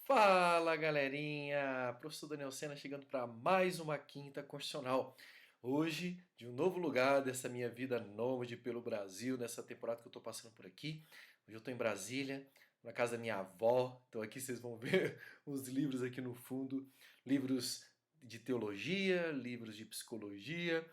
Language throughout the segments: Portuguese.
Fala galerinha, professor Daniel Sena chegando para mais uma Quinta Constitucional. Hoje, de um novo lugar dessa minha vida nômade pelo Brasil, nessa temporada que eu estou passando por aqui. Hoje eu estou em Brasília, na casa da minha avó. Então aqui vocês vão ver os livros aqui no fundo, livros de teologia, livros de psicologia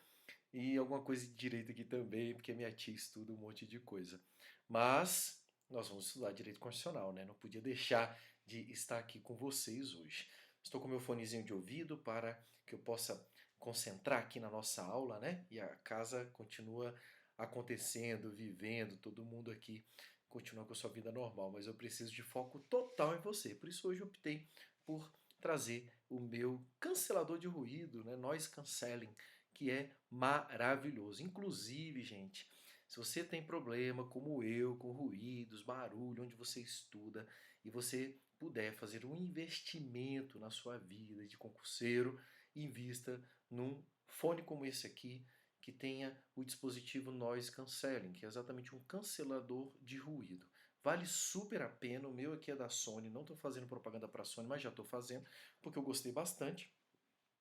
e alguma coisa de direito aqui também, porque minha tia estuda um monte de coisa. Mas nós vamos estudar direito constitucional, né? Não podia deixar de estar aqui com vocês hoje. Estou com meu fonezinho de ouvido para que eu possa concentrar aqui na nossa aula, né? E a casa continua acontecendo, vivendo, todo mundo aqui continua com a sua vida normal, mas eu preciso de foco total em você. Por isso hoje eu optei por trazer o meu cancelador de ruído, né? Noise Cancelling, que é maravilhoso. Inclusive, gente, se você tem problema como eu, com ruídos, barulho, onde você estuda, e você puder fazer um investimento na sua vida de concurseiro, invista num fone como esse aqui, que tenha o dispositivo Noise Cancelling, que é exatamente um cancelador de ruído. Vale super a pena, o meu aqui é da Sony, não estou fazendo propaganda para a Sony, mas já estou fazendo, porque eu gostei bastante.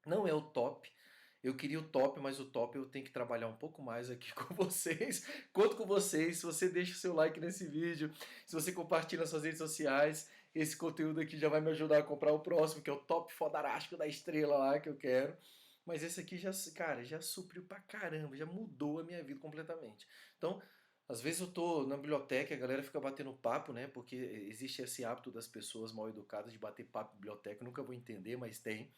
Não é o top, eu queria o top, mas o top eu tenho que trabalhar um pouco mais aqui com vocês. Conto com vocês, se você deixa o seu like nesse vídeo, se você compartilha nas suas redes sociais, esse conteúdo aqui já vai me ajudar a comprar o próximo, que é o top fodarástico da estrela lá que eu quero. Mas esse aqui já, cara, já supriu pra caramba, já mudou a minha vida completamente. Então, às vezes eu tô na biblioteca e a galera fica batendo papo, né? Porque existe esse hábito das pessoas mal educadas de bater papo em biblioteca, eu nunca vou entender, mas tem.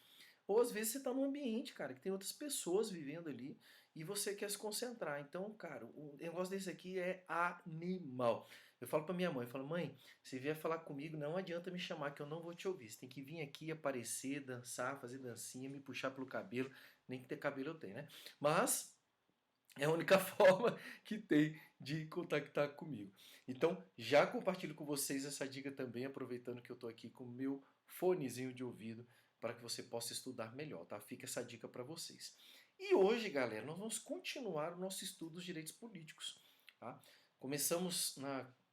Ou às vezes você está num ambiente, cara, que tem outras pessoas vivendo ali e você quer se concentrar. Então, cara, o negócio desse aqui é animal. Eu falo pra minha mãe, eu falo, mãe, se vier falar comigo, não adianta me chamar que eu não vou te ouvir. Você tem que vir aqui, aparecer, dançar, fazer dancinha, me puxar pelo cabelo. Nem que ter cabelo eu tenho, né? Mas é a única forma que tem de contactar comigo. Então, já compartilho com vocês essa dica também, aproveitando que eu estou aqui com o meu fonezinho de ouvido, para que você possa estudar melhor, tá? Fica essa dica para vocês. E hoje, galera, nós vamos continuar o nosso estudo dos direitos políticos, tá? Começamos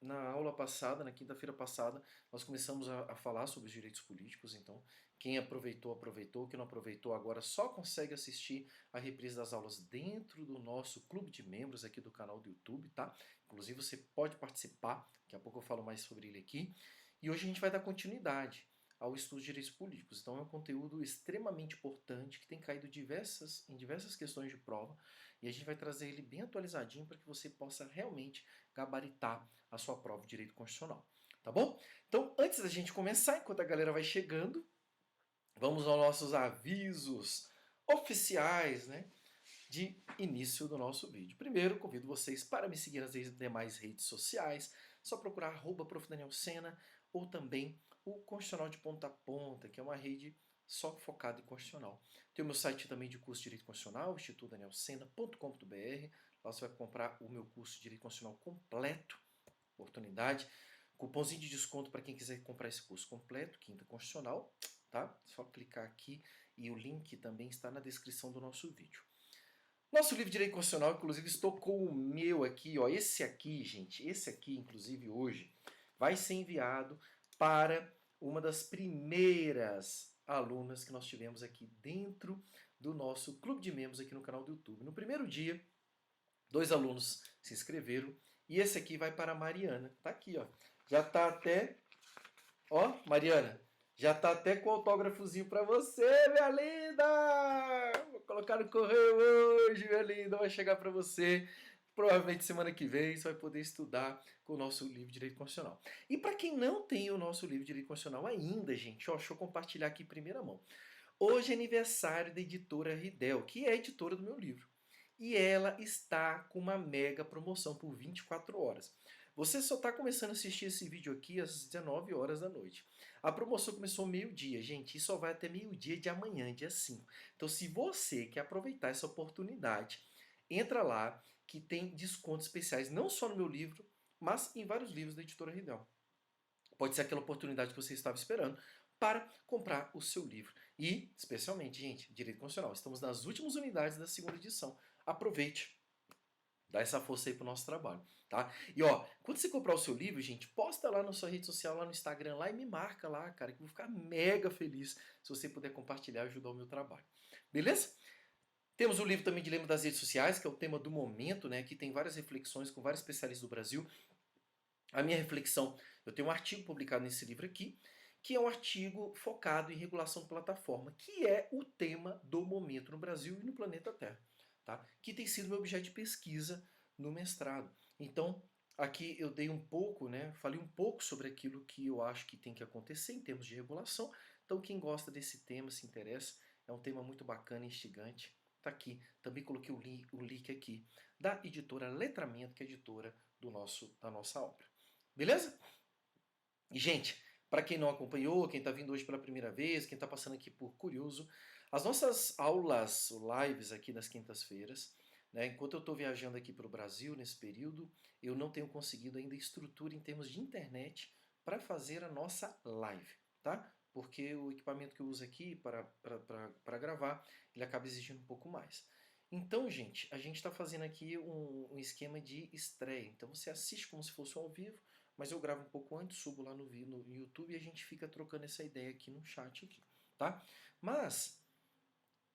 na aula passada, na quinta-feira passada, nós começamos a falar sobre os direitos políticos, então quem aproveitou, aproveitou, quem não aproveitou agora só consegue assistir a reprise das aulas dentro do nosso clube de membros aqui do canal do YouTube, tá? Inclusive você pode participar, daqui a pouco eu falo mais sobre ele aqui. E hoje a gente vai dar continuidade ao estudo de direitos políticos. Então é um conteúdo extremamente importante que tem caído em diversas questões de prova e a gente vai trazer ele bem atualizadinho para que você possa realmente gabaritar a sua prova de direito constitucional. Tá bom? Então, antes da gente começar, enquanto a galera vai chegando, vamos aos nossos avisos oficiais, né, de início do nosso vídeo. Primeiro, convido vocês para me seguir nas demais redes sociais, só procurar @Prof. Daniel Sena ou também o Constitucional de Ponta a Ponta, que é uma rede só focada em constitucional. Tem o meu site também de curso de Direito Constitucional, institutodanielsena.com.br. Lá você vai comprar o meu curso de Direito Constitucional completo, oportunidade. Cupomzinho de desconto para quem quiser comprar esse curso completo, Quinta Constitucional, tá? Só clicar aqui e o link também está na descrição do nosso vídeo. Nosso livro de Direito Constitucional, inclusive, estou com o meu aqui, ó. Esse aqui, gente, esse aqui, inclusive, hoje, vai ser enviado para uma das primeiras alunas que nós tivemos aqui dentro do nosso clube de membros aqui no canal do YouTube. No primeiro dia, 2 alunos se inscreveram e esse aqui vai para a Mariana. Tá aqui, ó. Já tá até, ó, Mariana, já tá até com o autógrafozinho para você, minha linda! Vou colocar no correio hoje, minha linda, vai chegar para você. Provavelmente semana que vem você vai poder estudar com o nosso livro de Direito Constitucional. E para quem não tem o nosso livro de Direito Constitucional ainda, gente, ó, deixa eu compartilhar aqui em primeira mão. Hoje é aniversário da editora Ridel, que é a editora do meu livro. E ela está com uma mega promoção por 24 horas. Você só está começando a assistir esse vídeo aqui às 19 horas da noite. A promoção começou meio-dia, gente, e só vai até meio-dia de amanhã, dia 5. Então, se você quer aproveitar essa oportunidade, entra lá, que tem descontos especiais, não só no meu livro, mas em vários livros da editora Ridel. Pode ser aquela oportunidade que você estava esperando para comprar o seu livro. E, especialmente, gente, Direito Constitucional. Estamos nas últimas unidades da segunda edição. Aproveite. Dá essa força aí pro nosso trabalho, tá? E ó, quando você comprar o seu livro, gente, posta lá na sua rede social, lá no Instagram, lá e me marca lá, cara, que eu vou ficar mega feliz se você puder compartilhar e ajudar o meu trabalho. Beleza? Temos o livro também Dilema das Redes Sociais, que é o tema do momento, né? Aqui tem várias reflexões com vários especialistas do Brasil. A minha reflexão, eu tenho um artigo publicado nesse livro aqui, que é um artigo focado em regulação de plataforma, que é o tema do momento no Brasil e no planeta Terra, tá? Que tem sido meu objeto de pesquisa no mestrado. Então, aqui eu dei um pouco, né? Falei um pouco sobre aquilo que eu acho que tem que acontecer em termos de regulação. Então, quem gosta desse tema, se interessa, é um tema muito bacana e instigante. Tá aqui. Também coloquei o link aqui da editora Letramento, que é a editora da nossa obra. Beleza? E, gente, para quem não acompanhou, quem está vindo hoje pela primeira vez, quem está passando aqui por curioso, as nossas aulas, lives aqui nas quintas-feiras, né, enquanto eu estou viajando aqui para o Brasil nesse período, eu não tenho conseguido ainda estrutura em termos de internet para fazer a nossa live, tá? Porque o equipamento que eu uso aqui para gravar, ele acaba exigindo um pouco mais. Então, gente, a gente está fazendo aqui um esquema de estreia. Então, você assiste como se fosse ao vivo, mas eu gravo um pouco antes, subo lá no YouTube e a gente fica trocando essa ideia aqui no chat aqui, tá? Mas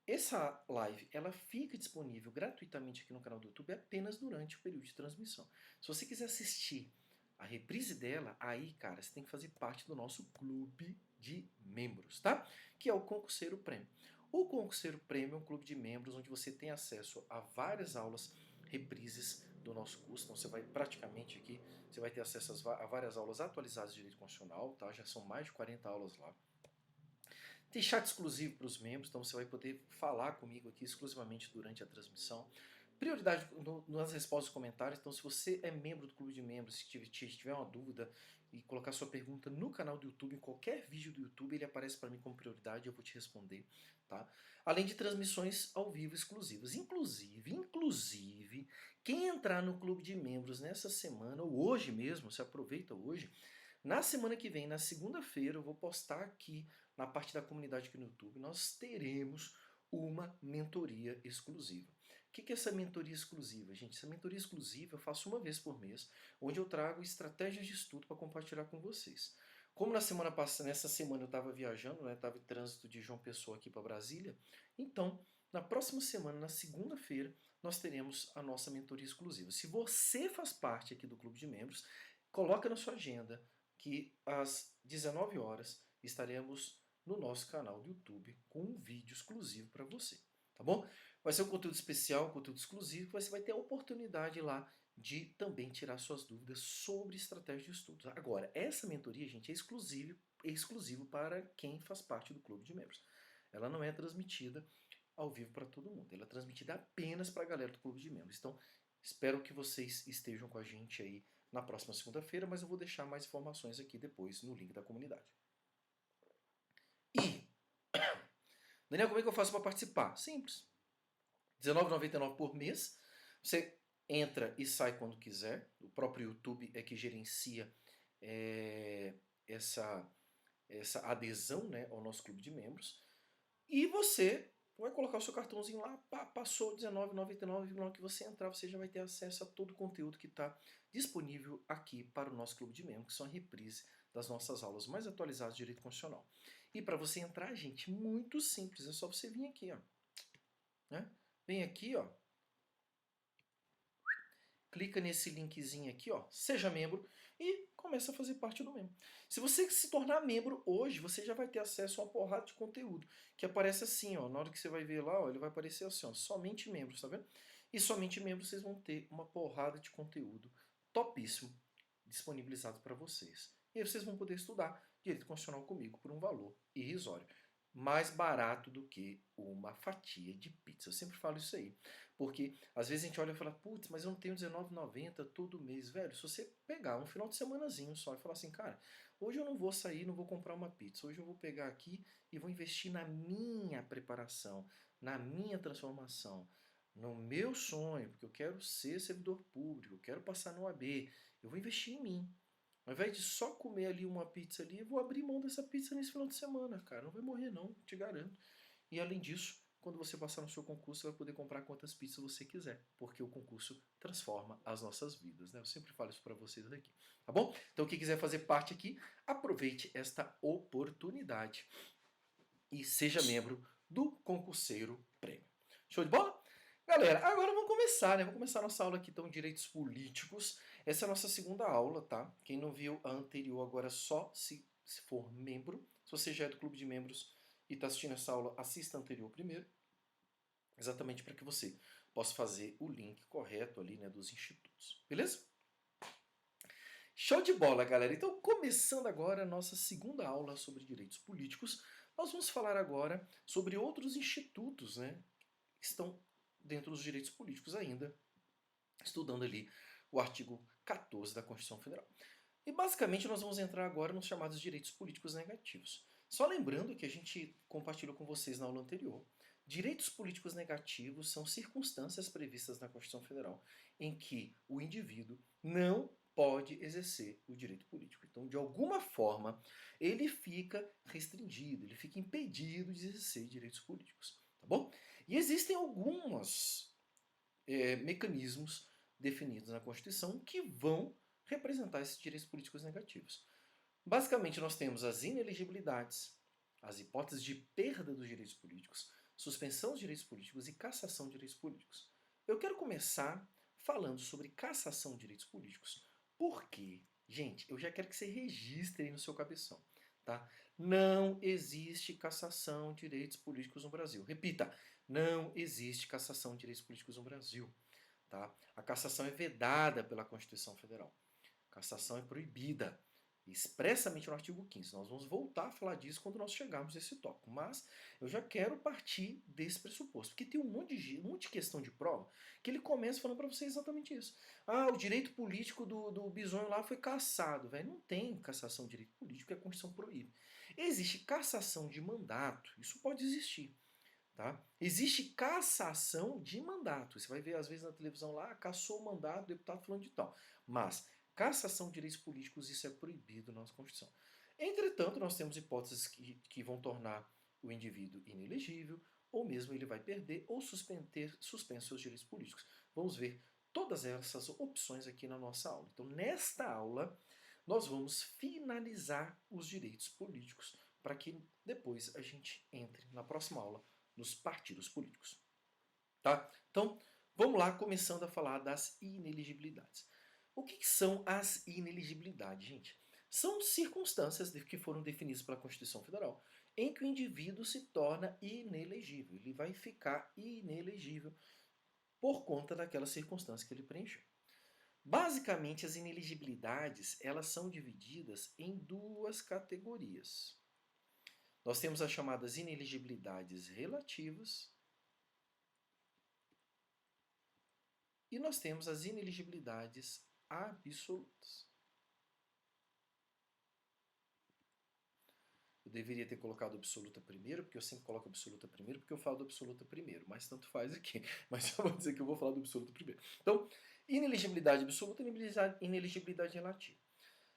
essa live, ela fica disponível gratuitamente aqui no canal do YouTube apenas durante o período de transmissão. Se você quiser assistir a reprise dela, aí, cara, você tem que fazer parte do nosso clube de membros, tá? Que é o Concurseiro Prêmio. O Concurseiro Prêmio é um clube de membros onde você tem acesso a várias aulas, reprises do nosso curso. Então você vai praticamente aqui, você vai ter acesso a várias aulas atualizadas de Direito Constitucional, tá? Já são mais de 40 aulas lá. Tem chat exclusivo para os membros, então você vai poder falar comigo aqui exclusivamente durante a transmissão. Prioridade nas respostas e comentários, então se você é membro do clube de membros, se tiver uma dúvida e colocar sua pergunta no canal do YouTube, em qualquer vídeo do YouTube, ele aparece para mim como prioridade e eu vou te responder, tá? Além de transmissões ao vivo exclusivas. Inclusive, quem entrar no clube de membros nessa semana, ou hoje mesmo, se aproveita hoje, na semana que vem, na segunda-feira, eu vou postar aqui na parte da comunidade aqui no YouTube, nós teremos uma mentoria exclusiva. O que é essa mentoria exclusiva, gente? Essa mentoria exclusiva eu faço uma vez por mês, onde eu trago estratégias de estudo para compartilhar com vocês. Como na semana passada, nessa semana eu estava viajando, estava em trânsito de João Pessoa aqui para Brasília, então na próxima semana, na segunda-feira, nós teremos a nossa mentoria exclusiva. Se você faz parte aqui do clube de membros, coloca na sua agenda que às 19 horas estaremos no nosso canal do YouTube com um vídeo exclusivo para você, tá bom? Vai ser um conteúdo especial, um conteúdo exclusivo, você vai ter a oportunidade lá de também tirar suas dúvidas sobre estratégia de estudos. Agora, essa mentoria, gente, é exclusivo para quem faz parte do clube de membros. Ela não é transmitida ao vivo para todo mundo, ela é transmitida apenas para a galera do clube de membros. Então, espero que vocês estejam com a gente aí na próxima segunda-feira, mas eu vou deixar mais informações aqui depois no link da comunidade. E, Daniel, como é que eu faço para participar? Simples. R$19,99 por mês. Você entra e sai quando quiser. O próprio YouTube é que gerencia essa adesão, né, ao nosso clube de membros. E você vai colocar o seu cartãozinho lá, passou R$19,99, na hora que você entrar, você já vai ter acesso a todo o conteúdo que está disponível aqui para o nosso clube de membros, que são a reprise das nossas aulas mais atualizadas de Direito Constitucional. E para você entrar, gente, muito simples, é só você vir aqui, ó. Né? Vem aqui, ó. Clica nesse linkzinho aqui, ó, seja membro e começa a fazer parte do membro. Se você se tornar membro hoje, você já vai ter acesso a uma porrada de conteúdo, que aparece assim, ó, na hora que você vai ver lá, ó, ele vai aparecer assim, ó, somente membros, tá vendo? E somente membros vocês vão ter uma porrada de conteúdo topíssimo disponibilizado para vocês. E aí vocês vão poder estudar Direito Constitucional comigo por um valor irrisório. Mais barato do que uma fatia de pizza. Eu sempre falo isso aí. Porque às vezes a gente olha e fala, putz, mas eu não tenho R$19,90 todo mês. Velho, se você pegar um final de semanazinho só e falar assim, cara, hoje eu não vou sair, não vou comprar uma pizza. Hoje eu vou pegar aqui e vou investir na minha preparação, na minha transformação, no meu sonho, porque eu quero ser servidor público, eu quero passar no AB. Eu vou investir em mim. Ao invés de só comer ali uma pizza ali, eu vou abrir mão dessa pizza nesse final de semana, cara. Não vai morrer não, te garanto. E além disso, quando você passar no seu concurso, você vai poder comprar quantas pizzas você quiser, porque o concurso transforma as nossas vidas, né? Eu sempre falo isso para vocês aqui, tá bom? Então, quem quiser fazer parte aqui, aproveite esta oportunidade e seja membro do Concurseiro Prêmio. Show de bola? Galera, agora vamos começar, né? Vamos começar a nossa aula aqui, então, Direitos Políticos. Essa é a nossa segunda aula, tá? Quem não viu a anterior, agora só se for membro. Se você já é do clube de membros e está assistindo essa aula, assista a anterior primeiro. Exatamente para que você possa fazer o link correto ali, né, dos institutos. Beleza? Show de bola, galera! Então, começando agora a nossa segunda aula sobre direitos políticos, nós vamos falar agora sobre outros institutos, né, que estão dentro dos direitos políticos ainda, estudando ali o artigo 14 da Constituição Federal. E basicamente nós vamos entrar agora nos chamados direitos políticos negativos. Só lembrando que a gente compartilhou com vocês na aula anterior, direitos políticos negativos são circunstâncias previstas na Constituição Federal em que o indivíduo não pode exercer o direito político. Então, de alguma forma, ele fica restringido, ele fica impedido de exercer direitos políticos. Tá bom? E existem alguns mecanismos definidos na Constituição que vão representar esses direitos políticos negativos. Basicamente, nós temos as inelegibilidades, as hipóteses de perda dos direitos políticos, suspensão dos direitos políticos e cassação de direitos políticos. Eu quero começar falando sobre cassação de direitos políticos. Por quê? Gente, eu já quero que você registre aí no seu cabeção. Tá? Não existe cassação de direitos políticos no Brasil. Repita, não existe cassação de direitos políticos no Brasil. Tá? A cassação é vedada pela Constituição Federal. A cassação é proibida expressamente no artigo 15. Nós vamos voltar a falar disso quando nós chegarmos nesse tópico. Mas eu já quero partir desse pressuposto. Porque tem um monte de questão de prova que ele começa falando para você exatamente isso. Ah, o direito político do Bisonho lá foi cassado. Véio, não tem cassação de direito político, que a Constituição proíbe. Existe cassação de mandato. Isso pode existir. Tá? Existe cassação de mandato. Você vai ver às vezes na televisão lá, cassou o mandato, o deputado falando de tal. Mas cassação de direitos políticos, isso é proibido na nossa Constituição. Entretanto, nós temos hipóteses que vão tornar o indivíduo inelegível, ou mesmo ele vai perder ou suspender seus direitos políticos. Vamos ver todas essas opções aqui na nossa aula. Então, nesta aula, nós vamos finalizar os direitos políticos para que depois a gente entre na próxima aula nos partidos políticos. Tá? Então, vamos lá, começando a falar das ineligibilidades. O que são as ineligibilidades, gente? São circunstâncias que foram definidas pela Constituição Federal em que o indivíduo se torna inelegível. Ele vai ficar inelegível por conta daquela circunstância que ele preencheu. Basicamente, as ineligibilidades elas são divididas em duas categorias. Nós temos as chamadas ineligibilidades relativas e nós temos as ineligibilidades absolutas. Eu deveria ter colocado absoluta primeiro, porque eu sempre coloco absoluta primeiro, porque eu falo do absoluta primeiro, mas tanto faz aqui. Mas eu vou dizer que eu vou falar do absoluto primeiro. Então, ineligibilidade absoluta e ineligibilidade relativa.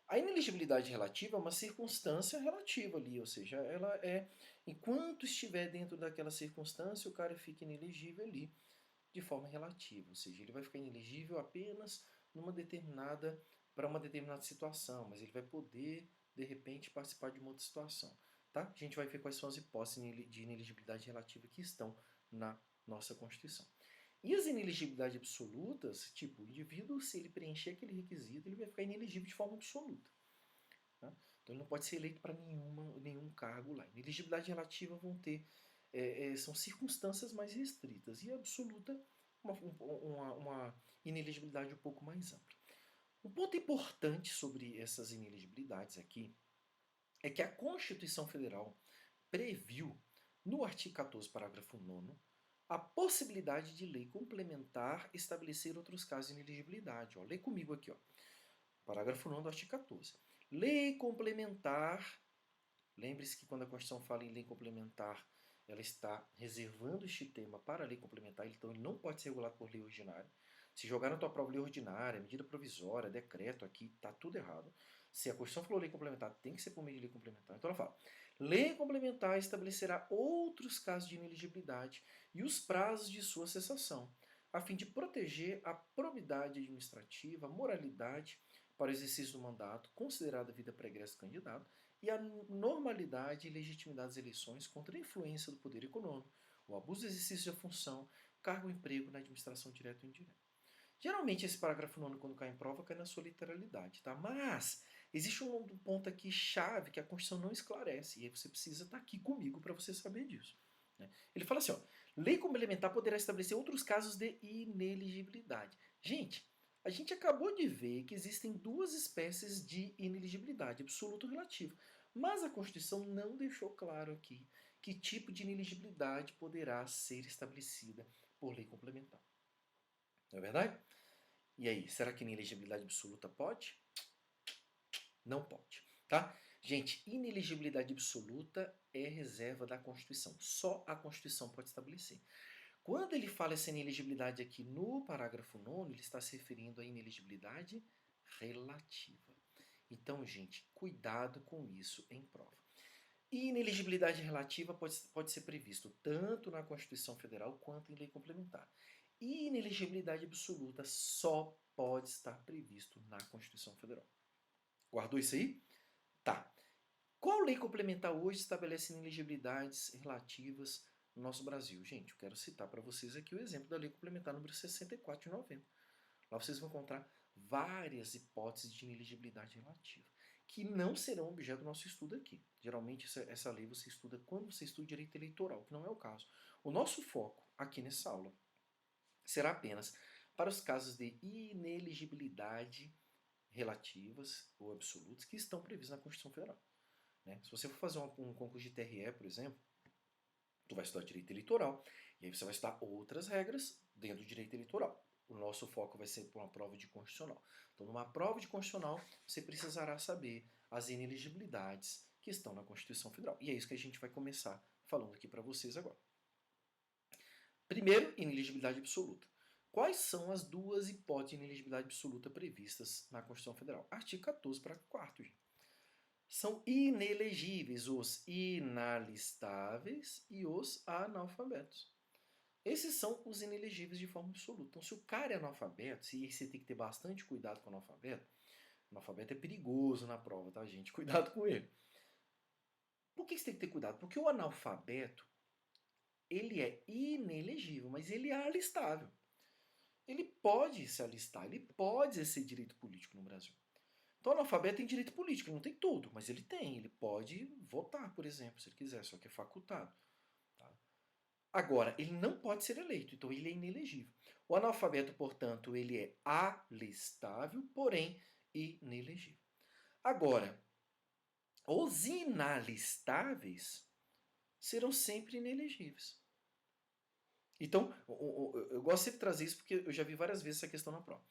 A ineligibilidade relativa é uma circunstância relativa ali, ou seja, ela é, enquanto estiver dentro daquela circunstância, o cara fica inelegível ali de forma relativa, ou seja, ele vai ficar inelegível apenas para uma determinada situação, mas ele vai poder, de repente, participar de uma outra situação. Tá? A gente vai ver quais são as hipóteses de ineligibilidade relativa que estão na nossa Constituição. E as ineligibilidades absolutas, tipo, o indivíduo, se ele preencher aquele requisito, ele vai ficar inelegível de forma absoluta. Tá? Então ele não pode ser eleito para nenhum cargo lá. Ineligibilidade relativa vão ter, são circunstâncias mais restritas. E a absoluta, uma ineligibilidade um pouco mais ampla. Um ponto importante sobre essas ineligibilidades aqui é que a Constituição Federal previu, no artigo 14, parágrafo 9º, a possibilidade de lei complementar estabelecer outros casos de inelegibilidade. Ó, lê comigo aqui, ó. Parágrafo 9º do artigo 14. Lei complementar, lembre-se que quando a Constituição fala em lei complementar, ela está reservando este tema para a lei complementar, então ele não pode ser regulado por lei ordinária. Se jogar na tua prova lei ordinária, medida provisória, decreto, aqui está tudo errado. Se a Constituição falou lei complementar, tem que ser por meio de lei complementar. Então ela fala, lei complementar estabelecerá outros casos de ineligibilidade e os prazos de sua cessação, a fim de proteger a probidade administrativa, a moralidade para o exercício do mandato, considerada a vida pregressa do candidato, e a normalidade e legitimidade das eleições contra a influência do poder econômico, o abuso do exercício da função, cargo ou emprego na administração direta ou indireta. Geralmente esse parágrafo 9, quando cai em prova, cai na sua literalidade, tá? Mas existe um ponto aqui chave que a Constituição não esclarece, e aí você precisa estar aqui comigo para você saber disso. Né? Ele fala assim, ó, lei complementar poderá estabelecer outros casos de ineligibilidade. Gente, a gente acabou de ver que existem duas espécies de ineligibilidade, absoluta ou relativa. Mas a Constituição não deixou claro aqui que tipo de ineligibilidade poderá ser estabelecida por lei complementar. Não é verdade? E aí, será que inelegibilidade absoluta pode? Não pode, tá? Gente, inelegibilidade absoluta é reserva da Constituição. Só a Constituição pode estabelecer. Quando ele fala essa inelegibilidade aqui no parágrafo 9, ele está se referindo à inelegibilidade relativa. Então, gente, cuidado com isso em prova. Inelegibilidade relativa pode ser previsto tanto na Constituição Federal quanto em lei complementar. Inelegibilidade absoluta só pode estar previsto na Constituição Federal. Guardou isso aí? Tá. Qual lei complementar hoje estabelece inelegibilidades relativas no nosso Brasil? Gente, eu quero citar para vocês aqui o exemplo da lei complementar número 64 de 90. Lá vocês vão encontrar várias hipóteses de inelegibilidade relativa, que não serão objeto do nosso estudo aqui. Geralmente essa lei você estuda quando você estuda direito eleitoral, que não é o caso. O nosso foco aqui nessa aula será apenas para os casos de inelegibilidade relativas ou absolutas que estão previstos na Constituição Federal. Né? Se você for fazer um concurso de TRE, por exemplo, tu vai estudar direito eleitoral, e aí você vai estudar outras regras dentro do direito eleitoral. O nosso foco vai ser por uma prova de constitucional. Então, numa prova de constitucional, você precisará saber as inelegibilidades que estão na Constituição Federal. E é isso que a gente vai começar falando aqui para vocês agora. Primeiro, inelegibilidade absoluta. Quais são as duas hipóteses de inelegibilidade absoluta previstas na Constituição Federal? Artigo 14, parágrafo 4º, gente. São inelegíveis os inalistáveis e os analfabetos. Esses são os inelegíveis de forma absoluta. Então, se o cara é analfabeto, e você tem que ter bastante cuidado com o analfabeto é perigoso na prova, tá, gente? Cuidado com ele. Por que você tem que ter cuidado? Porque o analfabeto, ele é inelegível, mas ele é alistável. Ele pode se alistar, ele pode exercer direito político no Brasil. Então, o analfabeto tem direito político, ele não tem tudo, mas ele tem. Ele pode votar, por exemplo, se ele quiser, só que é facultado. Tá? Agora, ele não pode ser eleito, então ele é inelegível. O analfabeto, portanto, ele é alistável, porém inelegível. Agora, os inalistáveis serão sempre inelegíveis. Então, eu gosto sempre de trazer isso porque eu já vi várias vezes essa questão na prova.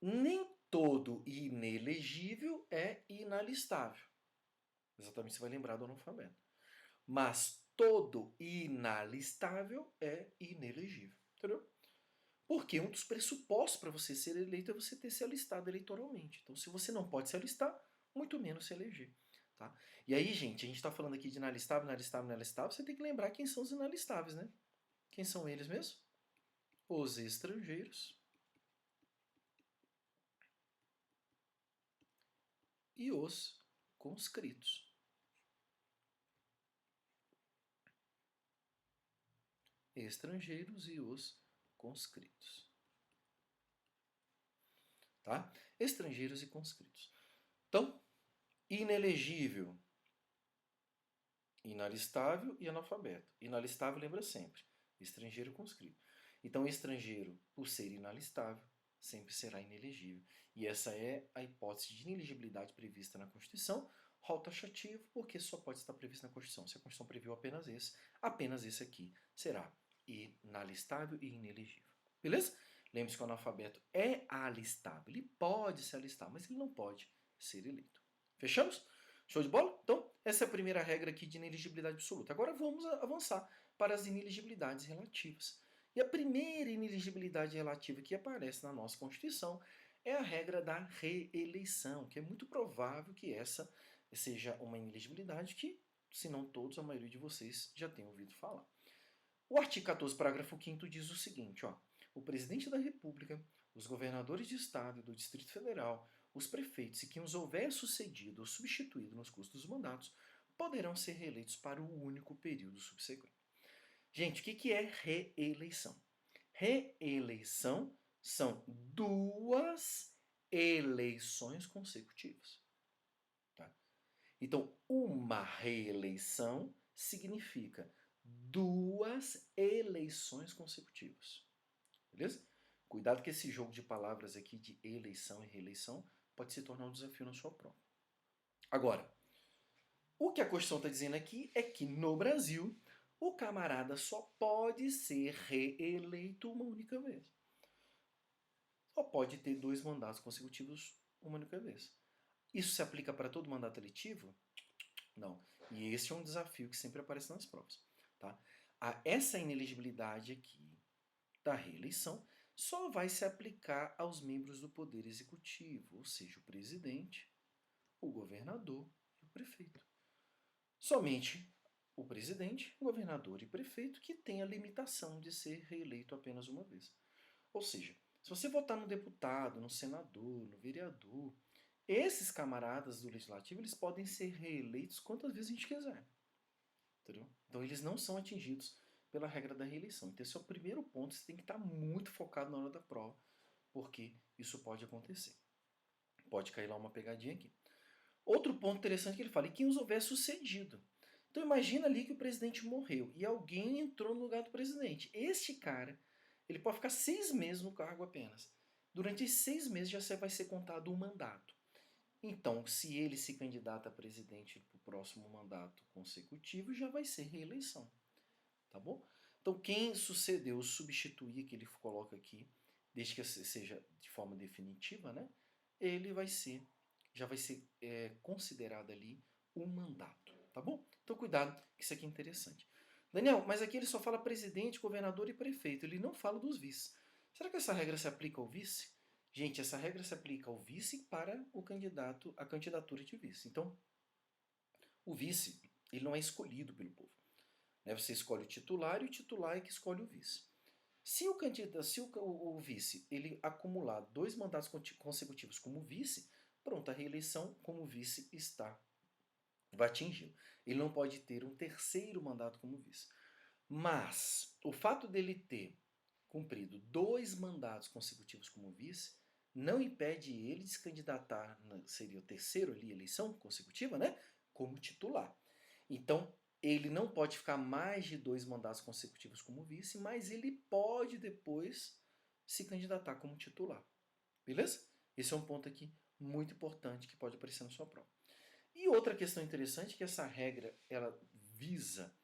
Nem todo inelegível é inalistável. Exatamente, você vai lembrar do analfabeto. Mas todo inalistável é inelegível. Entendeu? Porque um dos pressupostos para você ser eleito é você ter se alistado eleitoralmente. Então, se você não pode se alistar, muito menos se eleger. Tá? E aí, gente, a gente está falando aqui de inalistável, inalistável, inalistável. Você tem que lembrar quem são os inalistáveis, né? Quem são eles mesmo? Os estrangeiros e os conscritos. Estrangeiros e os conscritos. Tá? Estrangeiros e conscritos. Então, inelegível, inalistável e analfabeto. Inalistável, lembra sempre, estrangeiro e conscrito. Então, estrangeiro, por ser inalistável, sempre será inelegível. E essa é a hipótese de inelegibilidade prevista na Constituição, rol taxativo, porque só pode estar previsto na Constituição. Se a Constituição previu apenas esse aqui será inalistável e inelegível. Beleza? Lembre-se que o analfabeto é alistável. Ele pode se alistar, mas ele não pode ser eleito. Fechamos? Show de bola? Então, essa é a primeira regra aqui de inelegibilidade absoluta. Agora vamos avançar para as inelegibilidades relativas. E a primeira inelegibilidade relativa que aparece na nossa Constituição é a regra da reeleição, que é muito provável que essa seja uma inelegibilidade que, se não todos, a maioria de vocês já tem ouvido falar. O artigo 14, parágrafo 5º diz o seguinte, ó, o presidente da República, os governadores de Estado e do Distrito Federal, os prefeitos e quem os houver sucedido ou substituído nos cursos dos mandatos, poderão ser reeleitos para o único período subsequente. Gente, o que é reeleição? Reeleição são duas eleições consecutivas. Tá? Então, uma reeleição significa duas eleições consecutivas. Beleza? Cuidado que esse jogo de palavras aqui de eleição e reeleição pode se tornar um desafio na sua prova. Agora, o que a Constituição está dizendo aqui é que no Brasil o camarada só pode ser reeleito uma única vez. Só pode ter 2 mandatos consecutivos uma única vez. Isso se aplica para todo mandato eletivo? Não. E esse é um desafio que sempre aparece nas provas. Tá? Essa inelegibilidade aqui da reeleição só vai se aplicar aos membros do Poder Executivo, ou seja, o presidente, o governador e o prefeito. Somente o presidente, o governador e prefeito que tem a limitação de ser reeleito apenas uma vez. Ou seja, se você votar no deputado, no senador, no vereador, esses camaradas do legislativo eles podem ser reeleitos quantas vezes a gente quiser. Entendeu? Então eles não são atingidos pela regra da reeleição. Então esse é o primeiro ponto, você tem que estar muito focado na hora da prova, porque isso pode acontecer. Pode cair lá uma pegadinha aqui. Outro ponto interessante que ele fala, e quem os houver sucedido. Então imagina ali que o presidente morreu e alguém entrou no lugar do presidente. Este cara, ele pode ficar 6 meses no cargo apenas. Durante esses 6 meses já vai ser contado um mandato. Então, se ele se candidata a presidente para o próximo mandato consecutivo, já vai ser reeleição. Tá bom? Então, quem sucedeu, substituir que ele coloca aqui, desde que seja de forma definitiva, né? Ele já vai ser considerado ali um mandato, tá bom? Então cuidado, que isso aqui é interessante. Daniel, mas aqui ele só fala presidente, governador e prefeito, ele não fala dos vices. Será que essa regra se aplica ao vice? Gente, essa regra se aplica ao vice para o candidato, a candidatura de vice. Então, o vice, ele não é escolhido pelo povo. Né? Você escolhe o titular e o titular é que escolhe o vice. Se o vice ele acumular 2 mandatos consecutivos como vice, pronto, a reeleição como vice vai atingi-lo. Ele não pode ter um terceiro mandato como vice. Mas o fato dele ter cumprido 2 mandatos consecutivos como vice não impede ele de se candidatar, seria o terceiro ali, eleição consecutiva, né? Como titular. Então, ele não pode ficar mais de 2 mandatos consecutivos como vice, mas ele pode depois se candidatar como titular. Beleza? Esse é um ponto aqui muito importante que pode aparecer na sua prova. E outra questão interessante é que essa regra ela visa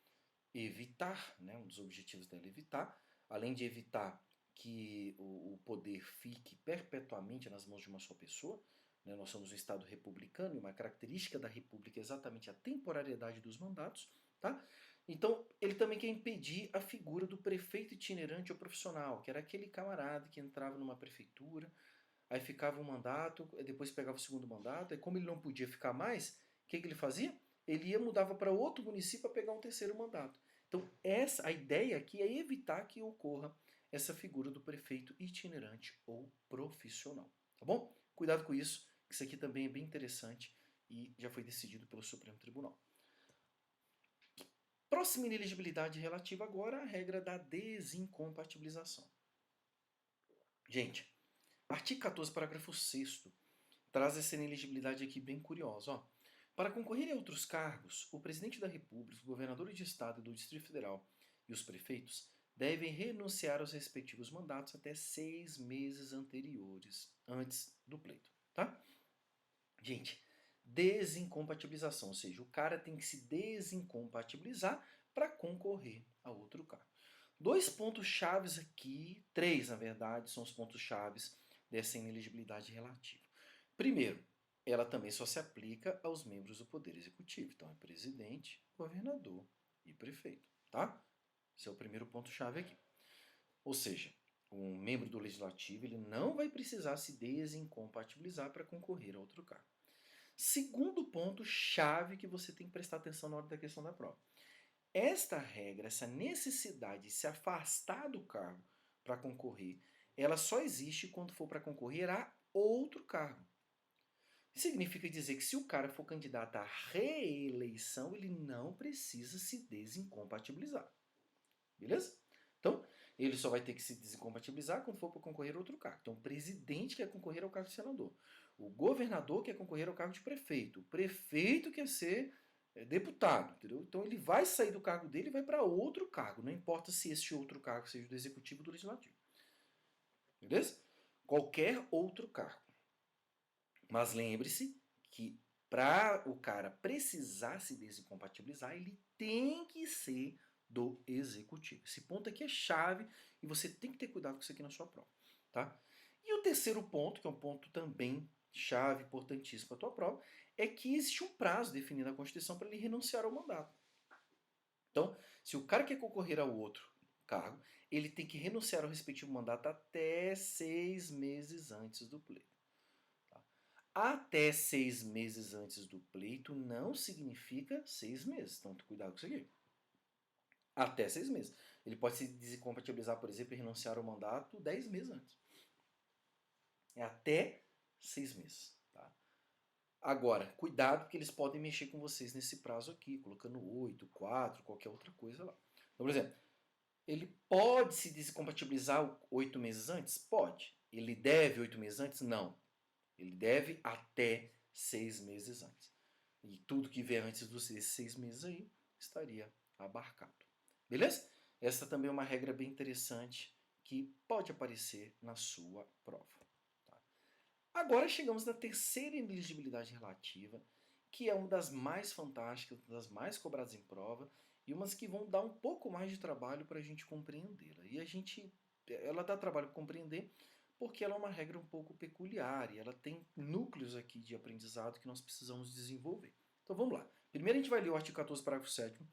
evitar, né, um dos objetivos dela é evitar, além de evitar que o poder fique perpetuamente nas mãos de uma só pessoa, né, nós somos um Estado republicano e uma característica da República é exatamente a temporariedade dos mandatos. Tá? Então, ele também quer impedir a figura do prefeito itinerante ou profissional, que era aquele camarada que entrava numa prefeitura, aí ficava um mandato, depois pegava o segundo mandato, e como ele não podia ficar mais, o que ele fazia? Ele mudava para outro município para pegar um terceiro mandato. Então, a ideia aqui é evitar que ocorra essa figura do prefeito itinerante ou profissional. Tá bom? Cuidado com isso, que isso aqui também é bem interessante e já foi decidido pelo Supremo Tribunal. Próxima inelegibilidade relativa agora à regra da desincompatibilização. Gente, artigo 14, parágrafo 6º, traz essa inelegibilidade aqui bem curiosa. Ó. Para concorrer a outros cargos, o presidente da República, os governadores de Estado e do Distrito Federal e os prefeitos devem renunciar aos respectivos mandatos até 6 meses antes do pleito. Tá? Gente, desincompatibilização, ou seja, o cara tem que se desincompatibilizar para concorrer a outro cargo. 2 pontos chaves aqui, 3 na verdade, são os pontos chaves dessa inelegibilidade relativa. Primeiro, ela também só se aplica aos membros do Poder Executivo. Então é presidente, governador e prefeito. Tá? Esse é o primeiro ponto chave aqui. Ou seja, um membro do legislativo, ele não vai precisar se desincompatibilizar para concorrer a outro cargo. Segundo ponto chave que você tem que prestar atenção na hora da questão da prova. Esta regra, essa necessidade de se afastar do cargo para concorrer, ela só existe quando for para concorrer a outro cargo. Significa dizer que se o cara for candidato à reeleição, ele não precisa se desincompatibilizar. Beleza? Então, ele só vai ter que se desincompatibilizar quando for para concorrer a outro cargo. Então, o presidente quer concorrer ao cargo de senador. O governador quer concorrer ao cargo de prefeito. O prefeito quer ser deputado. Entendeu? Então, ele vai sair do cargo dele e vai para outro cargo. Não importa se esse outro cargo seja do executivo ou do legislativo. Beleza? Qualquer outro cargo. Mas lembre-se que para o cara precisar se desincompatibilizar, ele tem que ser do executivo. Esse ponto aqui é chave e você tem que ter cuidado com isso aqui na sua prova. Tá? E o terceiro ponto, que é um ponto também chave, importantíssimo para a tua prova, é que existe um prazo definido na Constituição para ele renunciar ao mandato. Então, se o cara quer concorrer ao outro cargo, ele tem que renunciar ao respectivo mandato até 6 meses antes do pleito. Até 6 meses antes do pleito não significa 6 meses. Então, cuidado com isso aqui. Até 6 meses. Ele pode se desincompatibilizar, por exemplo, e renunciar ao mandato 10 meses antes. É até 6 meses. Tá? Agora, cuidado porque eles podem mexer com vocês nesse prazo aqui, colocando 8, 4, qualquer outra coisa lá. Então, por exemplo, ele pode se desincompatibilizar 8 meses antes? Pode. Ele deve 8 meses antes? Não. Ele deve até 6 meses antes. E tudo que vier antes desses 6 meses aí estaria abarcado. Beleza? Essa também é uma regra bem interessante que pode aparecer na sua prova. Tá? Agora chegamos na terceira ineligibilidade relativa, que é uma das mais fantásticas, das mais cobradas em prova e umas que vão dar um pouco mais de trabalho para a gente compreendê-la. E ela dá trabalho para compreender porque ela é uma regra um pouco peculiar e ela tem núcleos aqui de aprendizado que nós precisamos desenvolver. Então vamos lá. Primeiro a gente vai ler o artigo 14, parágrafo 7º.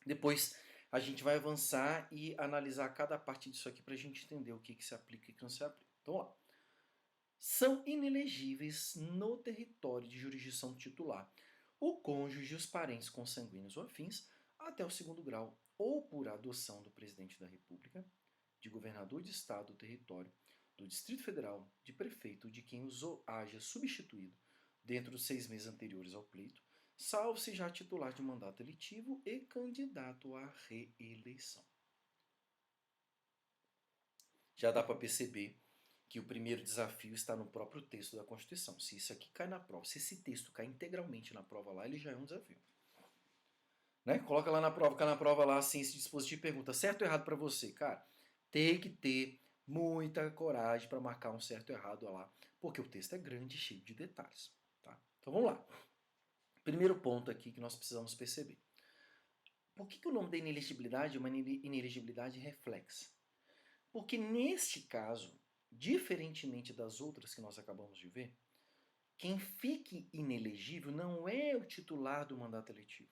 Depois a gente vai avançar e analisar cada parte disso aqui para a gente entender o que se aplica e o que não se aplica. Então vamos lá. São inelegíveis no território de jurisdição titular o cônjuge e os parentes consanguíneos ou afins até o 2º grau ou por adoção do presidente da República, de governador de estado ou território, do Distrito Federal, de prefeito, de quem os haja substituído dentro dos 6 meses anteriores ao pleito, salvo se já titular de mandato eletivo e candidato à reeleição. Já dá para perceber que o primeiro desafio está no próprio texto da Constituição. Se isso aqui cai na prova, se esse texto cai integralmente na prova lá, ele já é um desafio. Né? Coloca lá na prova, cai na prova lá, assim, esse dispositivo pergunta certo ou errado para você. Cara, tem que ter muita coragem para marcar um certo ou errado lá, porque o texto é grande e cheio de detalhes. Tá? Então vamos lá. Primeiro ponto aqui que nós precisamos perceber. Por que o nome da inelegibilidade é uma inelegibilidade reflexa? Porque neste caso, diferentemente das outras que nós acabamos de ver, quem fique inelegível não é o titular do mandato eletivo.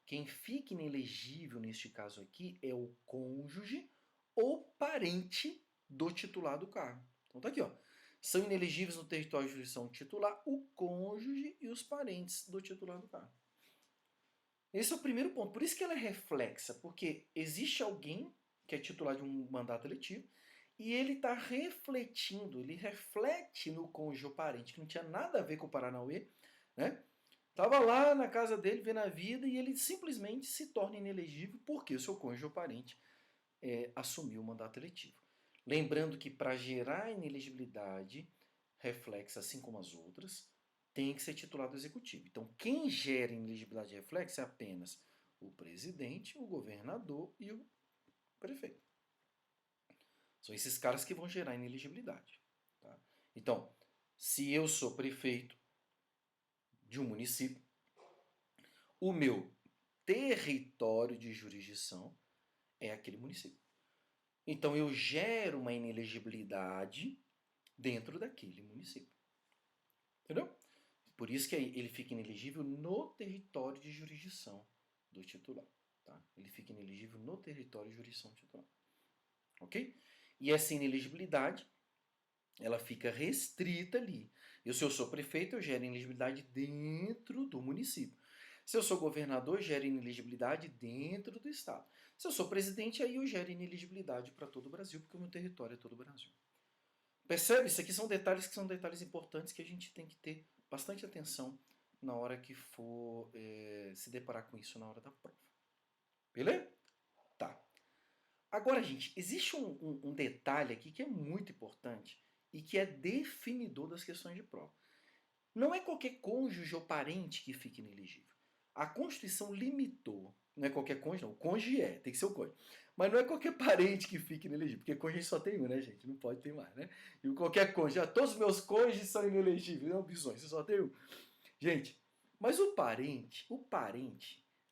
Quem fica inelegível neste caso aqui é o cônjuge ou parente do titular do cargo. Então tá aqui, ó. São inelegíveis no território de jurisdição titular o cônjuge e os parentes do titular do cargo. Esse é o primeiro ponto. Por isso que ela é reflexa, porque existe alguém que é titular de um mandato eletivo e ele está refletindo, ele reflete no cônjuge ou parente, que não tinha nada a ver com o Paranauê, né? Estava lá na casa dele, vendo a vida, e ele simplesmente se torna inelegível porque o seu cônjuge ou parente assumiu o mandato eletivo. Lembrando que para gerar inelegibilidade reflexa, assim como as outras, tem que ser titular do executivo. Então, quem gera inelegibilidade reflexa é apenas o presidente, o governador e o prefeito. São esses caras que vão gerar inelegibilidade. Tá? Então, se eu sou prefeito de um município, o meu território de jurisdição é aquele município. Então eu gero uma inelegibilidade dentro daquele município. Entendeu? Por isso que ele fica inelegível no território de jurisdição do titular. Tá? Ele fica inelegível no território de jurisdição do titular. Ok? E essa inelegibilidade, ela fica restrita ali. E se eu sou prefeito, eu gero inelegibilidade dentro do município. Se eu sou governador, eu gero inelegibilidade dentro do estado. Se eu sou presidente, aí eu gero inelegibilidade para todo o Brasil, porque o meu território é todo o Brasil. Percebe? Isso aqui são detalhes que são detalhes importantes que a gente tem que ter bastante atenção na hora que for se deparar com isso na hora da prova. Beleza? Tá. Agora, gente, existe um detalhe aqui que é muito importante e que é definidor das questões de prova. Não é qualquer cônjuge ou parente que fica inelegível. A Constituição limitou. Não é qualquer cônjuge, não. O cônjuge tem que ser o cônjuge. Mas não é qualquer parente que fica inelegível, porque cônjuge só tem um, né, gente? Não pode ter mais, né? E qualquer cônjuge, todos os meus cônjuges são inelegíveis. Não, bisões, você só tem um. Gente, mas o parente,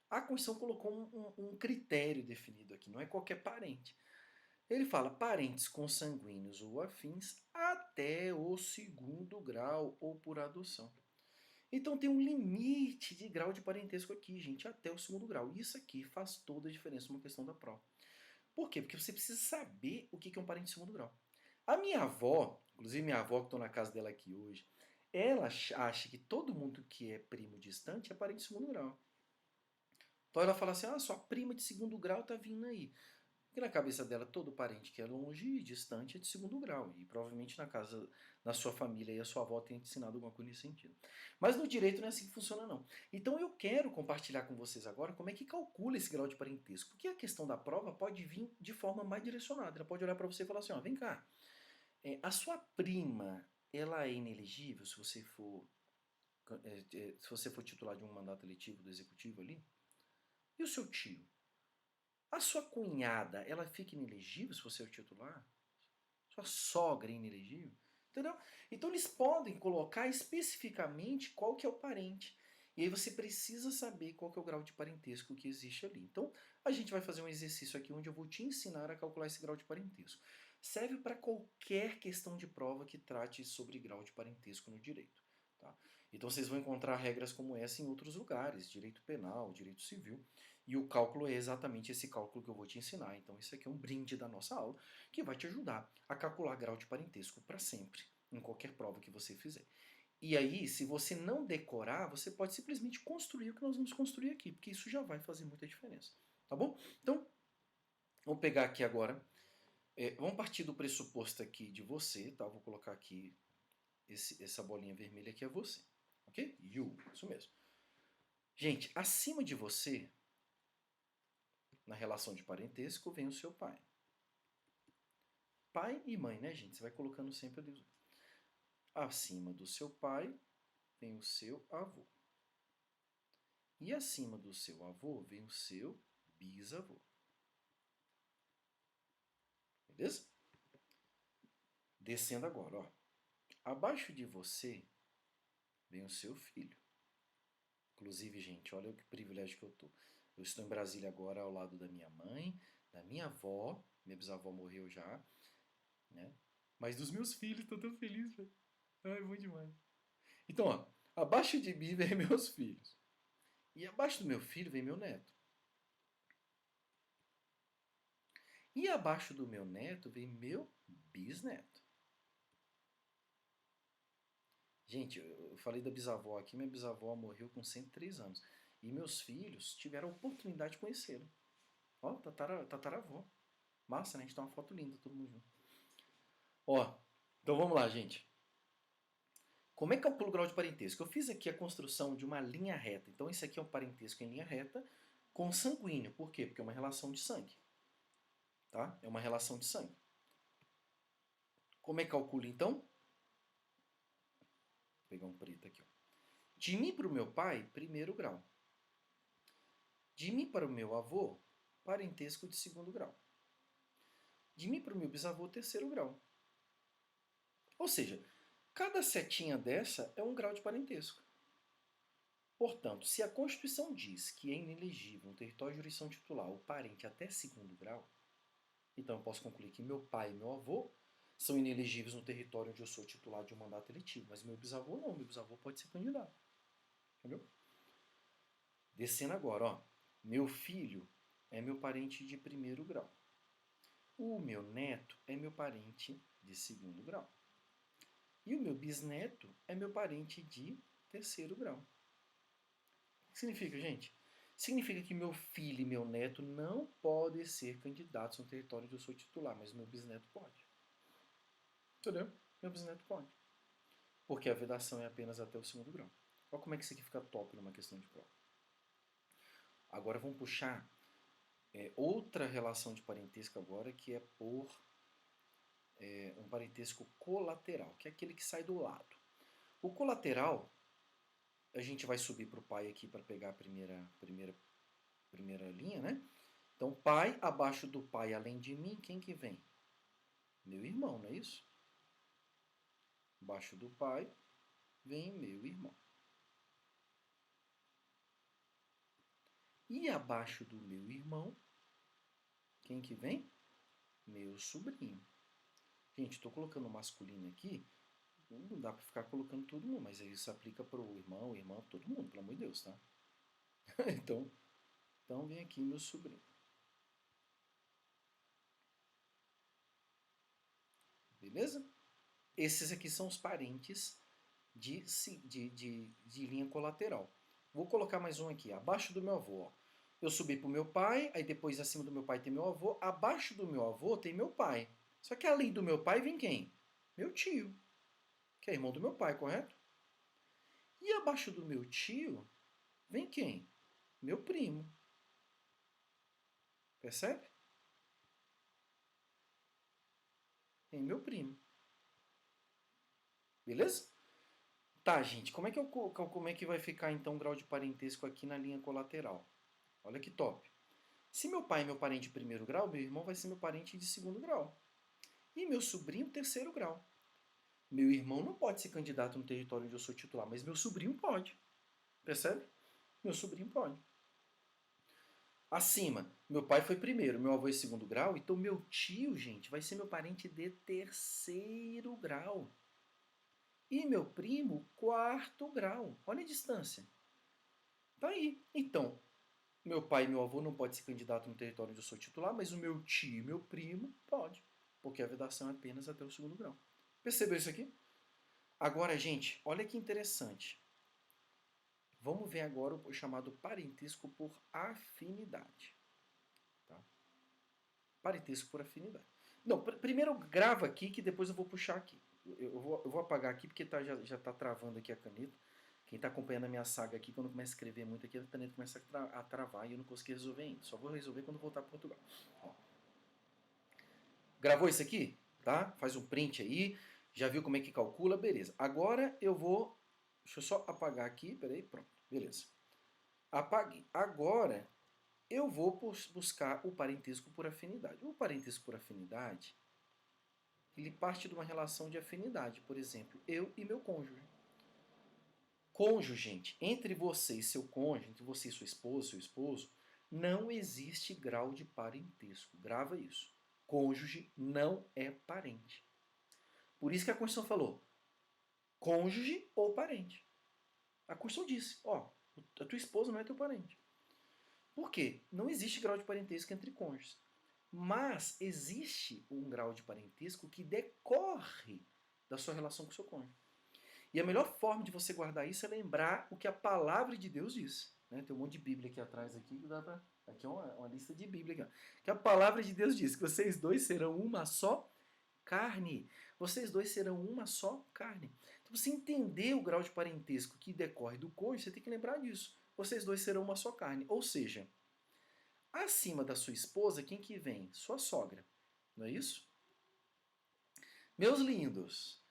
a Constituição colocou um critério definido aqui, não é qualquer parente. Ele fala parentes consanguíneos ou afins até o segundo grau ou por adoção. Então tem um limite de grau de parentesco aqui, gente, até o segundo grau. Isso aqui faz toda a diferença numa questão da prova. Por quê? Porque você precisa saber o que é um parente de segundo grau. A minha avó, inclusive minha avó que estou na casa dela aqui hoje, ela acha que todo mundo que é primo distante é parente de segundo grau. Então ela fala assim, sua prima de segundo grau tá vindo aí. Porque na cabeça dela, todo parente que é longe e distante é de segundo grau. E provavelmente na sua família e a sua avó tenha te ensinado alguma coisa nesse sentido. Mas no direito não é assim que funciona, não. Então eu quero compartilhar com vocês agora como é que calcula esse grau de parentesco. Porque a questão da prova pode vir de forma mais direcionada. Ela pode olhar para você e falar assim, vem cá, a sua prima, ela é inelegível se você for titular de um mandato eletivo do executivo ali? E o seu tio? A sua cunhada, ela fica inelegível se você é o titular? Sua sogra é inelegível? Entendeu? Então eles podem colocar especificamente qual que é o parente. E aí você precisa saber qual que é o grau de parentesco que existe ali. Então a gente vai fazer um exercício aqui onde eu vou te ensinar a calcular esse grau de parentesco. Serve para qualquer questão de prova que trate sobre grau de parentesco no direito. Tá? Então vocês vão encontrar regras como essa em outros lugares, direito penal, direito civil. E o cálculo é exatamente esse cálculo que eu vou te ensinar. Então isso aqui é um brinde da nossa aula que vai te ajudar a calcular grau de parentesco para sempre, em qualquer prova que você fizer. E aí, se você não decorar, você pode simplesmente construir o que nós vamos construir aqui, porque isso já vai fazer muita diferença. Tá bom? Então, vamos pegar aqui agora. Vamos partir do pressuposto aqui de você, tá? Vou colocar aqui essa bolinha vermelha aqui é você. Ok? You, isso mesmo. Gente, acima de você, na relação de parentesco, vem o seu pai. Pai e mãe, né, gente? Você vai colocando sempre a Deus. Acima do seu pai vem o seu avô. E acima do seu avô vem o seu bisavô. Beleza? Descendo agora, ó. Abaixo de você vem o seu filho. Inclusive, gente, olha o que privilégio que eu tô. Eu estou em Brasília agora ao lado da minha mãe, da minha avó. Minha bisavó morreu já, né? Mas dos meus filhos, tô tão feliz, velho. Ai, bom demais. Então, ó, abaixo de mim vem meus filhos. E abaixo do meu filho vem meu neto. E abaixo do meu neto vem meu bisneto. Gente, eu falei da bisavó aqui, minha bisavó morreu com 103 anos. E meus filhos tiveram a oportunidade de conhecê-la. Ó, tataravó. Massa, né? A gente tá uma foto linda, todo mundo junto. Ó, então vamos lá, gente. Como é que calculo o grau de parentesco? Eu fiz aqui a construção de uma linha reta. Então, esse aqui é um parentesco em linha reta com sanguíneo. Por quê? Porque é uma relação de sangue. Tá? É uma relação de sangue. Como é que calculo, então? Vou pegar um preto aqui. Ó. De mim para o meu pai, primeiro grau. De mim para o meu avô, parentesco de segundo grau. De mim para o meu bisavô, terceiro grau. Ou seja, cada setinha dessa é um grau de parentesco. Portanto, se a Constituição diz que é inelegível no território de jurisdição titular o parente até segundo grau, então eu posso concluir que meu pai e meu avô são inelegíveis no território onde eu sou titular de um mandato eletivo, mas meu bisavô não, meu bisavô pode ser candidato. Entendeu? Descendo agora, ó. Meu filho é meu parente de primeiro grau. O meu neto é meu parente de segundo grau. E o meu bisneto é meu parente de terceiro grau. O que significa, gente? Significa que meu filho e meu neto não podem ser candidatos no território onde eu sou titular, mas meu bisneto pode. Entendeu? Meu bisneto pode. Porque a vedação é apenas até o segundo grau. Olha como é que isso aqui fica top numa questão de prova. Agora vamos puxar outra relação de parentesco agora, que é por um parentesco colateral, que é aquele que sai do lado. O colateral, a gente vai subir para o pai aqui para pegar a primeira linha, né? Então, pai, abaixo do pai, além de mim, quem que vem? Meu irmão, não é isso? Abaixo do pai, vem meu irmão. E abaixo do meu irmão, quem que vem? Meu sobrinho. Gente, estou colocando masculino aqui, não dá para ficar colocando todo mundo, mas isso aplica para o irmão, irmã, todo mundo, pelo amor de Deus, tá? então vem aqui meu sobrinho. Beleza? Esses aqui são os parentes de linha colateral. Vou colocar mais um aqui, abaixo do meu avô. Ó. Eu subi para o meu pai, aí depois acima do meu pai tem meu avô, abaixo do meu avô tem meu pai. Só que além do meu pai vem quem? Meu tio, que é irmão do meu pai, correto? E abaixo do meu tio vem quem? Meu primo. Percebe? Vem meu primo. Beleza? Tá, gente, como é que vai ficar então o grau de parentesco aqui na linha colateral? Olha que top. Se meu pai é meu parente de primeiro grau, meu irmão vai ser meu parente de segundo grau. E meu sobrinho, terceiro grau. Meu irmão não pode ser candidato no território onde eu sou titular, mas meu sobrinho pode. Percebe? Meu sobrinho pode. Acima, meu pai foi primeiro, meu avô é segundo grau, então meu tio, gente, vai ser meu parente de terceiro grau. E meu primo, quarto grau. Olha a distância. Tá aí. Então, meu pai e meu avô não podem ser candidato no território onde eu sou titular, mas o meu tio e meu primo pode, porque a vedação é apenas até o segundo grau. Percebeu isso aqui? Agora, gente, olha que interessante. Vamos ver agora o chamado parentesco por afinidade. Tá? Parentesco por afinidade. Não, primeiro grava aqui que depois eu vou puxar aqui. Eu vou apagar aqui porque já está travando aqui a caneta. Quem está acompanhando a minha saga aqui, quando começa a escrever muito aqui, a caneta começa a travar e eu não consegui resolver ainda. Só vou resolver quando voltar para Portugal. Ó. Gravou isso aqui? Tá? Faz um print aí. Já viu como é que calcula? Beleza. Agora eu vou... Deixa eu só apagar aqui. Peraí, pronto. Beleza. Apaguei. Agora eu vou buscar o parentesco por afinidade. O parentesco por afinidade, ele parte de uma relação de afinidade. Por exemplo, eu e meu cônjuge. Cônjuge, gente, entre você e seu cônjuge, entre você e sua esposa, seu esposo, não existe grau de parentesco. Grava isso. Cônjuge não é parente. Por isso que a Constituição falou cônjuge ou parente. A Constituição disse, ó, a tua esposa não é teu parente. Por quê? Não existe grau de parentesco entre cônjuges. Mas existe um grau de parentesco que decorre da sua relação com o seu cônjuge. E a melhor forma de você guardar isso é lembrar o que a palavra de Deus diz. Né? Tem um monte de Bíblia aqui atrás. Aqui é uma lista de Bíblia. Aqui, que a palavra de Deus diz que vocês dois serão uma só carne. Vocês dois serão uma só carne. Então, você entender o grau de parentesco que decorre do cônjuge, você tem que lembrar disso. Vocês dois serão uma só carne. Ou seja, acima da sua esposa, quem que vem? Sua sogra. Não é isso? Meus lindos,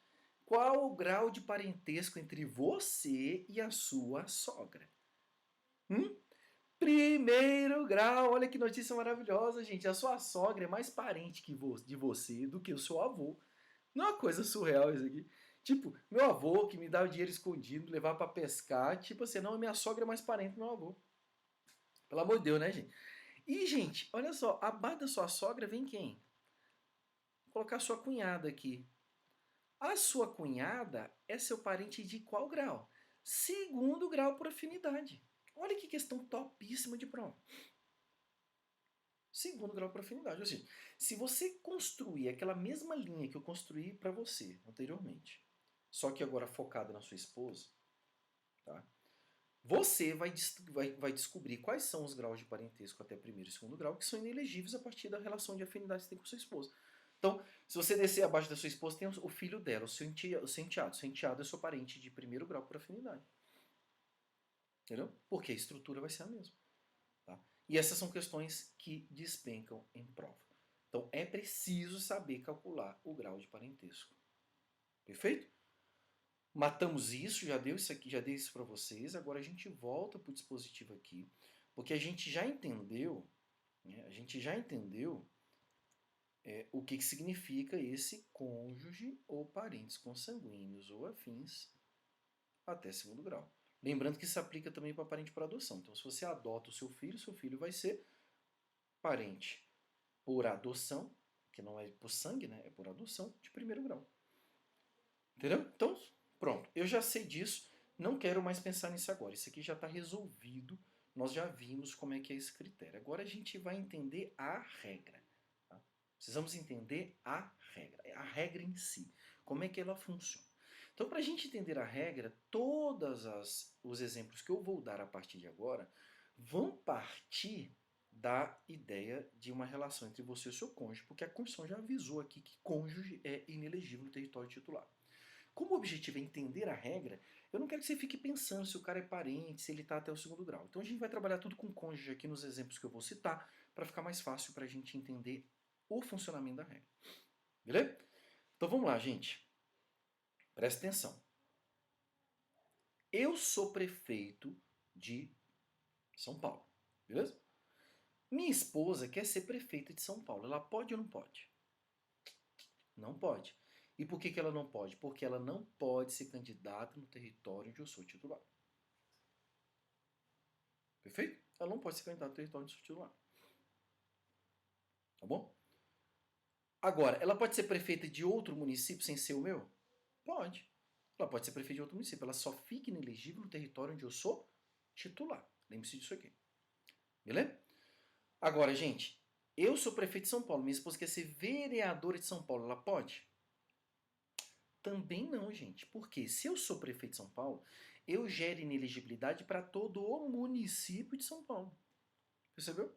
qual o grau de parentesco entre você e a sua sogra? Primeiro grau, olha que notícia maravilhosa, gente. A sua sogra é mais parente de você do que o seu avô. Não é uma coisa surreal isso aqui. Tipo, meu avô que me dava dinheiro escondido, me levava pra pescar. Tipo assim, não, minha sogra é mais parente do meu avô. Pelo amor de Deus, né, gente? E, gente, olha só, abaixo da sua sogra vem quem? Vou colocar sua cunhada aqui. A sua cunhada é seu parente de qual grau? Segundo grau por afinidade. Olha que questão topíssima de prova. segundo grau por afinidade. Ou seja, se você construir aquela mesma linha que eu construí para você anteriormente, só que agora focada na sua esposa, tá? Você vai descobrir quais são os graus de parentesco até primeiro e segundo grau que são inelegíveis a partir da relação de afinidade que você tem com sua esposa. Então, se você descer abaixo da sua esposa, tem o filho dela, o seu enteado. O seu enteado é seu parente de primeiro grau por afinidade. Entendeu? Porque a estrutura vai ser a mesma. Tá? E essas são questões que despencam em prova. Então, é preciso saber calcular o grau de parentesco. Perfeito? Matamos isso, já deu isso aqui, já dei isso para vocês. Agora a gente volta para o dispositivo aqui, porque a gente já entendeu, né, o que significa esse cônjuge ou parentes consanguíneos ou afins até segundo grau. Lembrando que isso se aplica também para parente por adoção. Então, se você adota o seu filho vai ser parente por adoção, que não é por sangue, né? É por adoção de primeiro grau. Entendeu? Então, pronto. Eu já sei disso. Não quero mais pensar nisso agora. Isso aqui já está resolvido. Nós já vimos como é que é esse critério. Agora a gente vai entender a regra. Tá? Precisamos entender a regra em si. Como é que ela funciona. Então, para a gente entender a regra, todos os exemplos que eu vou dar a partir de agora vão partir da ideia de uma relação entre você e o seu cônjuge, porque a Constituição já avisou aqui que cônjuge é inelegível no território titular. Como o objetivo é entender a regra, eu não quero que você fique pensando se o cara é parente, se ele está até o segundo grau. Então a gente vai trabalhar tudo com cônjuge aqui nos exemplos que eu vou citar, para ficar mais fácil para a gente entender o funcionamento da regra. Beleza? Então vamos lá, gente. Presta atenção. Eu sou prefeito de São Paulo. Beleza? Minha esposa quer ser prefeita de São Paulo. Ela pode ou não pode? Não pode. E por que ela não pode? Porque ela não pode ser candidata no território onde eu sou titular. Perfeito? Ela não pode ser candidata no território onde eu sou titular. Tá bom? Agora, ela pode ser prefeita de outro município sem ser o meu? Pode. Ela pode ser prefeita de outro município. Ela só fica inelegível no território onde eu sou titular. Lembre-se disso aqui. Beleza? Agora, gente, eu sou prefeito de São Paulo. Minha esposa quer ser vereadora de São Paulo. Ela pode? Também não, gente. Porque se eu sou prefeito de São Paulo, eu gero inelegibilidade para todo o município de São Paulo. Percebeu?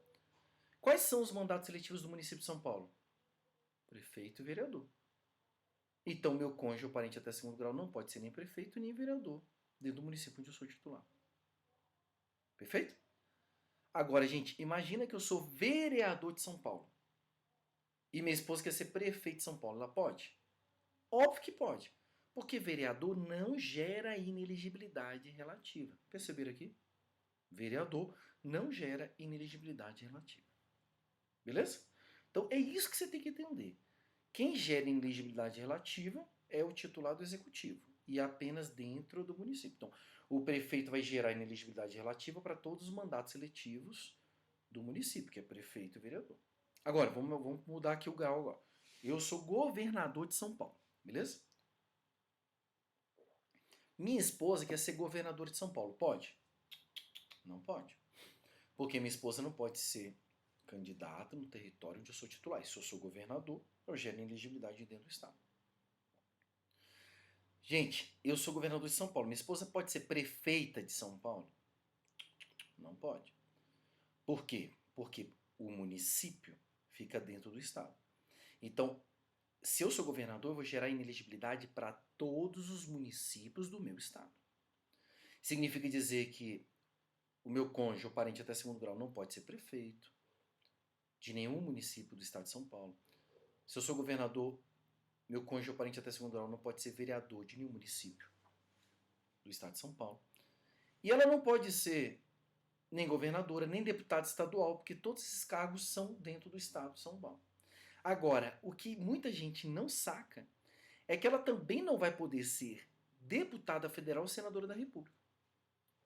Quais são os mandatos eletivos do município de São Paulo? Prefeito e vereador. Então, meu cônjuge ou parente até segundo grau não pode ser nem prefeito nem vereador dentro do município onde eu sou titular. Perfeito? Agora, gente, imagina que eu sou vereador de São Paulo e minha esposa quer ser prefeito de São Paulo. Ela pode? Óbvio que pode. Porque vereador não gera inelegibilidade relativa. Perceberam aqui? Vereador não gera inelegibilidade relativa. Beleza? Então é isso que você tem que entender. Quem gera inelegibilidade relativa é o titular do executivo e apenas dentro do município. Então, o prefeito vai gerar inelegibilidade relativa para todos os mandatos eletivos do município, que é prefeito e vereador. Agora, vamos mudar aqui o grau agora. Eu sou governador de São Paulo, beleza? Minha esposa quer ser governadora de São Paulo. Pode? Não pode. Porque minha esposa não pode ser candidata no território onde eu sou titular. E se eu sou governador, eu gero inelegibilidade dentro do estado. Gente, eu sou governador de São Paulo. Minha esposa pode ser prefeita de São Paulo? Não pode. Por quê? Porque o município fica dentro do estado. Então, se eu sou governador, eu vou gerar inelegibilidade para todos os municípios do meu estado. Significa dizer que o meu cônjuge ou parente até segundo grau não pode ser prefeito de nenhum município do estado de São Paulo. Se eu sou governador, meu cônjuge ou parente até segundo grau não pode ser vereador de nenhum município do estado de São Paulo. E ela não pode ser nem governadora, nem deputada estadual, porque todos esses cargos são dentro do estado de São Paulo. Agora, o que muita gente não saca é que ela também não vai poder ser deputada federal ou senadora da República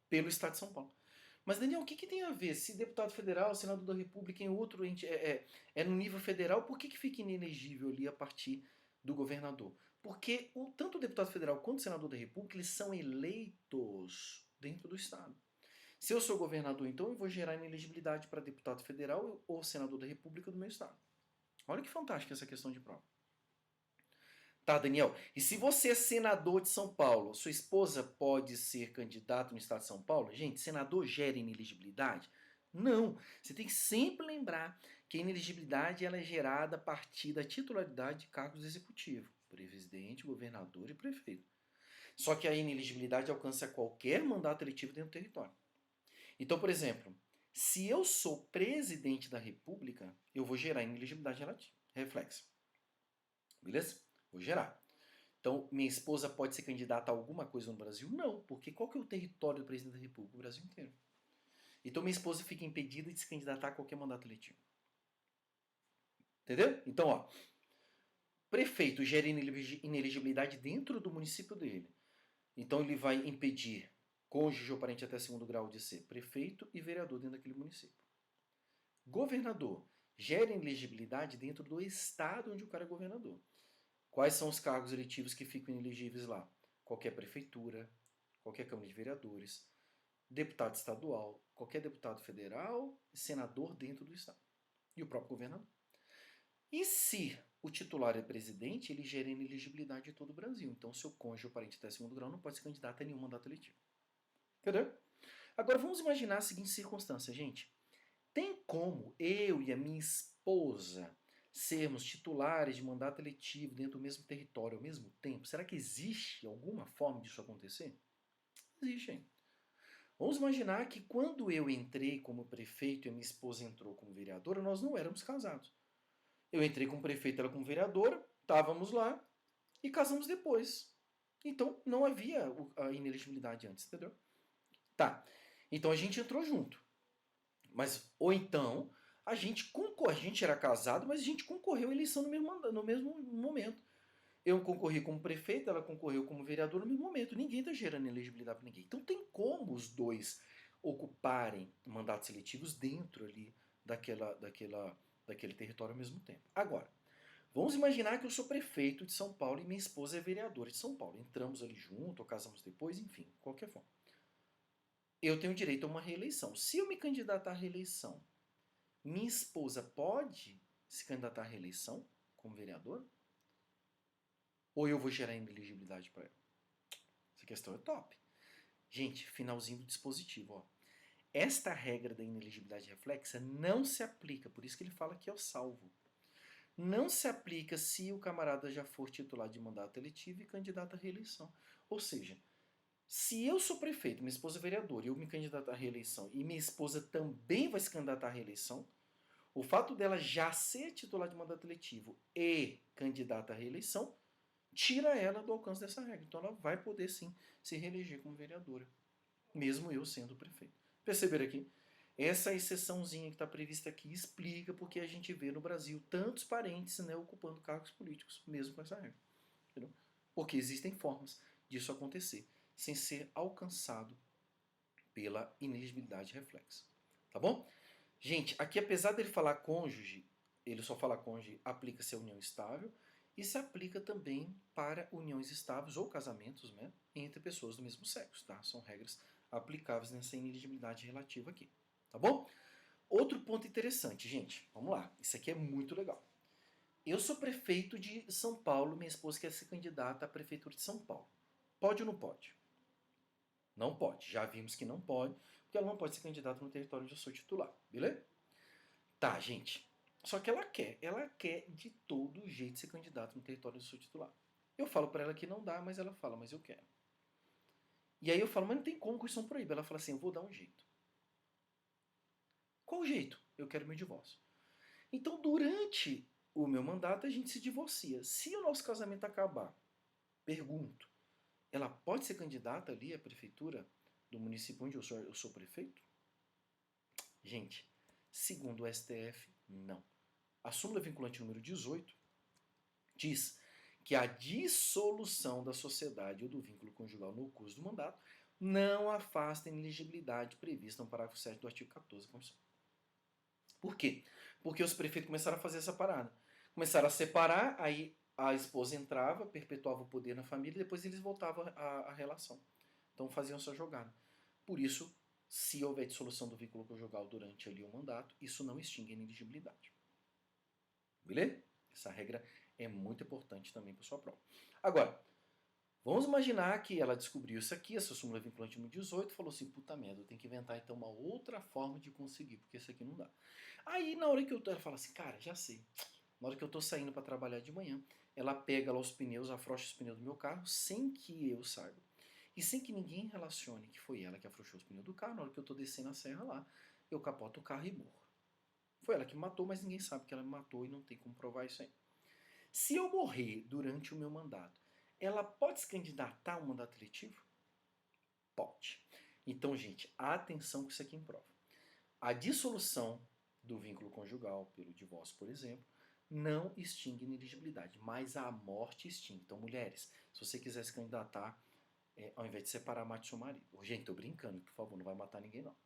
pelo estado de São Paulo. Mas, Daniel, o que tem a ver? Se deputado federal, senador da República em outro ente é no nível federal, por que fica inelegível ali a partir do governador? Porque tanto o deputado federal quanto o senador da República, eles são eleitos dentro do estado. Se eu sou governador, então eu vou gerar inelegibilidade para deputado federal ou senador da República do meu estado. Olha que fantástica essa questão de prova. Tá, Daniel? E se você é senador de São Paulo, sua esposa pode ser candidata no estado de São Paulo? Gente, senador gera inelegibilidade? Não. Você tem que sempre lembrar que a inelegibilidade ela é gerada a partir da titularidade de cargos executivos. Presidente, governador e prefeito. Só que a inelegibilidade alcança qualquer mandato eletivo dentro do território. Então, por exemplo, se eu sou presidente da República, eu vou gerar inelegibilidade reflexa. Beleza? Vou gerar. Então, minha esposa pode ser candidata a alguma coisa no Brasil? Não, porque qual que é o território do presidente da República? O Brasil inteiro. Então, minha esposa fica impedida de se candidatar a qualquer mandato eletivo. Entendeu? Então, ó, prefeito gera inelegibilidade dentro do município dele. Então, ele vai impedir cônjuge ou parente até segundo grau de ser prefeito e vereador dentro daquele município. Governador gera inelegibilidade dentro do estado onde o cara é governador. Quais são os cargos eletivos que ficam inelegíveis lá? Qualquer prefeitura, qualquer Câmara de Vereadores, deputado estadual, qualquer deputado federal, senador dentro do estado. E o próprio governador. E se o titular é presidente, ele gera inelegibilidade de todo o Brasil. Então, seu cônjuge ou parente até segundo grau não pode se candidatar a nenhum mandato eletivo. Entendeu? Agora, vamos imaginar a seguinte circunstância, gente. Tem como eu e a minha esposa sermos titulares de mandato eletivo dentro do mesmo território ao mesmo tempo? Será que existe alguma forma disso acontecer? Existe, hein? Vamos imaginar que quando eu entrei como prefeito e a minha esposa entrou como vereadora, nós não éramos casados. Eu entrei como prefeito, ela como vereadora, estávamos lá e casamos depois. Então não havia a inelegibilidade antes, entendeu? Tá. Então a gente entrou junto. Mas, ou então, a gente era casado, mas a gente concorreu à eleição no mesmo momento. Eu concorri como prefeito, ela concorreu como vereador no mesmo momento. Ninguém está gerando elegibilidade para ninguém. Então tem como os dois ocuparem mandatos seletivos dentro ali daquele território ao mesmo tempo. Agora, vamos imaginar que eu sou prefeito de São Paulo e minha esposa é vereadora de São Paulo. Entramos ali junto, ou casamos depois, enfim, qualquer forma. Eu tenho direito a uma reeleição. Se eu me candidatar à reeleição, minha esposa pode se candidatar à reeleição como vereadora? Ou eu vou gerar inelegibilidade para ela? Essa questão é top. Gente, finalzinho do dispositivo. Ó. Esta regra da inelegibilidade reflexa não se aplica, por isso que ele fala que é o salvo. Não se aplica se o camarada já for titular de mandato eletivo e candidato à reeleição. Ou seja, se eu sou prefeito, minha esposa é vereadora, e eu me candidato à reeleição e minha esposa também vai se candidatar à reeleição, o fato dela já ser titular de mandato eletivo e candidata à reeleição tira ela do alcance dessa regra. Então ela vai poder sim se reeleger como vereadora, mesmo eu sendo prefeito. Perceberam aqui? Essa exceçãozinha que está prevista aqui explica porque a gente vê no Brasil tantos parentes, né, ocupando cargos políticos, mesmo com essa regra. Entendeu? Porque existem formas disso acontecer sem ser alcançado pela inelegibilidade reflexa. Tá bom? Gente, aqui apesar dele falar cônjuge, ele só fala cônjuge, aplica-se a união estável e se aplica também para uniões estáveis ou casamentos, né, entre pessoas do mesmo sexo, tá? São regras aplicáveis nessa inelegibilidade relativa aqui, tá bom? Outro ponto interessante, gente, vamos lá, isso aqui é muito legal. Eu sou prefeito de São Paulo, minha esposa quer ser candidata à prefeitura de São Paulo. Pode ou não pode? Não pode, já vimos que não pode, porque ela não pode ser candidata no território onde eu sou titular, beleza? Tá, gente. Só que ela quer de todo jeito ser candidata no território onde eu sou titular. Eu falo para ela que não dá, mas ela fala, mas eu quero. E aí eu falo, mas não tem como, a Constituição proíbe. Ela fala assim, eu vou dar um jeito. Qual jeito? Eu quero meu divórcio. Então, durante o meu mandato, a gente se divorcia. Se o nosso casamento acabar, pergunto, ela pode ser candidata ali à prefeitura do município onde eu sou prefeito? Gente, segundo o STF, não. A súmula vinculante número 18 diz que a dissolução da sociedade ou do vínculo conjugal no curso do mandato não afasta a inelegibilidade prevista no parágrafo 7 do artigo 14 da Constituição. Por quê? Porque os prefeitos começaram a fazer essa parada. Começaram a separar, aí a esposa entrava, perpetuava o poder na família e depois eles voltavam à relação. Então faziam essa jogada. Por isso Se houver dissolução do vínculo conjugal durante ali o mandato, isso não extingue a ineligibilidade. Beleza? Essa regra é muito importante também para sua prova. Agora, vamos imaginar que ela descobriu isso aqui, essa súmula vinculante número 18, falou assim, puta merda, eu tenho que inventar então uma outra forma de conseguir, porque isso aqui não dá. Aí na hora que ela fala assim, cara, já sei. Na hora que eu tô saindo para trabalhar de manhã, ela pega lá os pneus, afrouxa os pneus do meu carro, sem que eu saiba. E sem que ninguém relacione que foi ela que afrouxou os pneus do carro, na hora que eu tô descendo a serra lá, eu capoto o carro e morro. Foi ela que me matou, mas ninguém sabe que ela me matou e não tem como provar isso aí. Se eu morrer durante o meu mandato, ela pode se candidatar a um mandato eletivo? Pode. Então, gente, atenção com isso aqui em prova. A dissolução do vínculo conjugal pelo divórcio, por exemplo, não extingue ineligibilidade, mas a morte extingue. Então, mulheres, se você quiser se candidatar, ao invés de separar, mate seu marido. Gente, tô brincando, por favor, não vai matar ninguém não.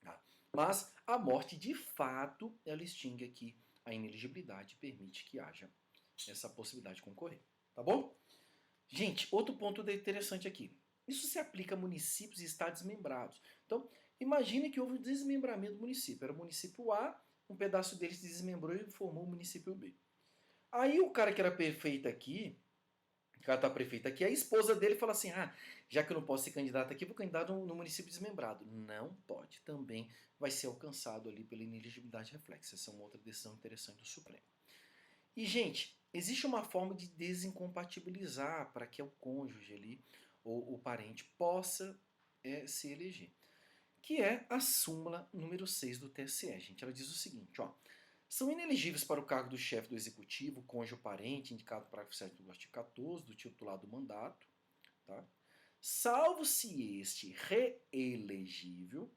Tá? Mas a morte, de fato, ela extingue aqui a ineligibilidade e permite que haja essa possibilidade de concorrer. Tá bom? Gente, outro ponto interessante aqui. Isso se aplica a municípios e estados desmembrados. Então, imagine que houve um desmembramento do município. Era o município A, um pedaço dele se desmembrou e formou o município B. Aí o cara que era prefeito aqui, o cara tá prefeito aqui, a esposa dele fala assim, já que eu não posso ser candidato aqui, vou candidato no município desmembrado. Não pode. Também vai ser alcançado ali pela ineligibilidade reflexa. Essa é uma outra decisão interessante do Supremo. E, gente, existe uma forma de desincompatibilizar para que o cônjuge ali, ou o parente, possa se eleger. Que é a súmula número 6 do TSE, gente. Ela diz o seguinte, ó. São inelegíveis para o cargo do chefe do executivo, cônjuge ou parente, indicado no parágrafo 7 do artigo 14, do titulado do mandato, tá? Salvo se este reelegível,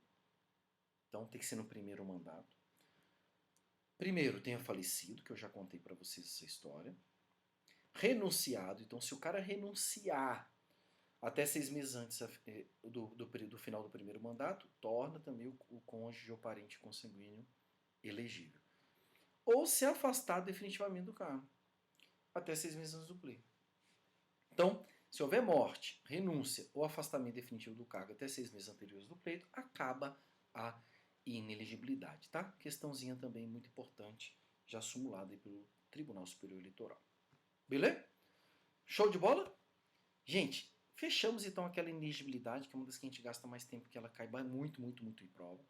então tem que ser no primeiro mandato. Primeiro, tenha falecido, que eu já contei para vocês essa história. Renunciado, então se o cara renunciar até 6 meses antes do final do primeiro mandato, torna também o cônjuge ou parente consanguíneo elegível. Ou se afastar definitivamente do cargo, até 6 meses antes do pleito. Então, se houver morte, renúncia ou afastamento definitivo do cargo até 6 meses anteriores do pleito, acaba a inelegibilidade, tá? Questãozinha também muito importante, já simulada pelo Tribunal Superior Eleitoral. Beleza? Show de bola? Gente, fechamos então aquela inelegibilidade, que é uma das que a gente gasta mais tempo, que ela cai muito em prova.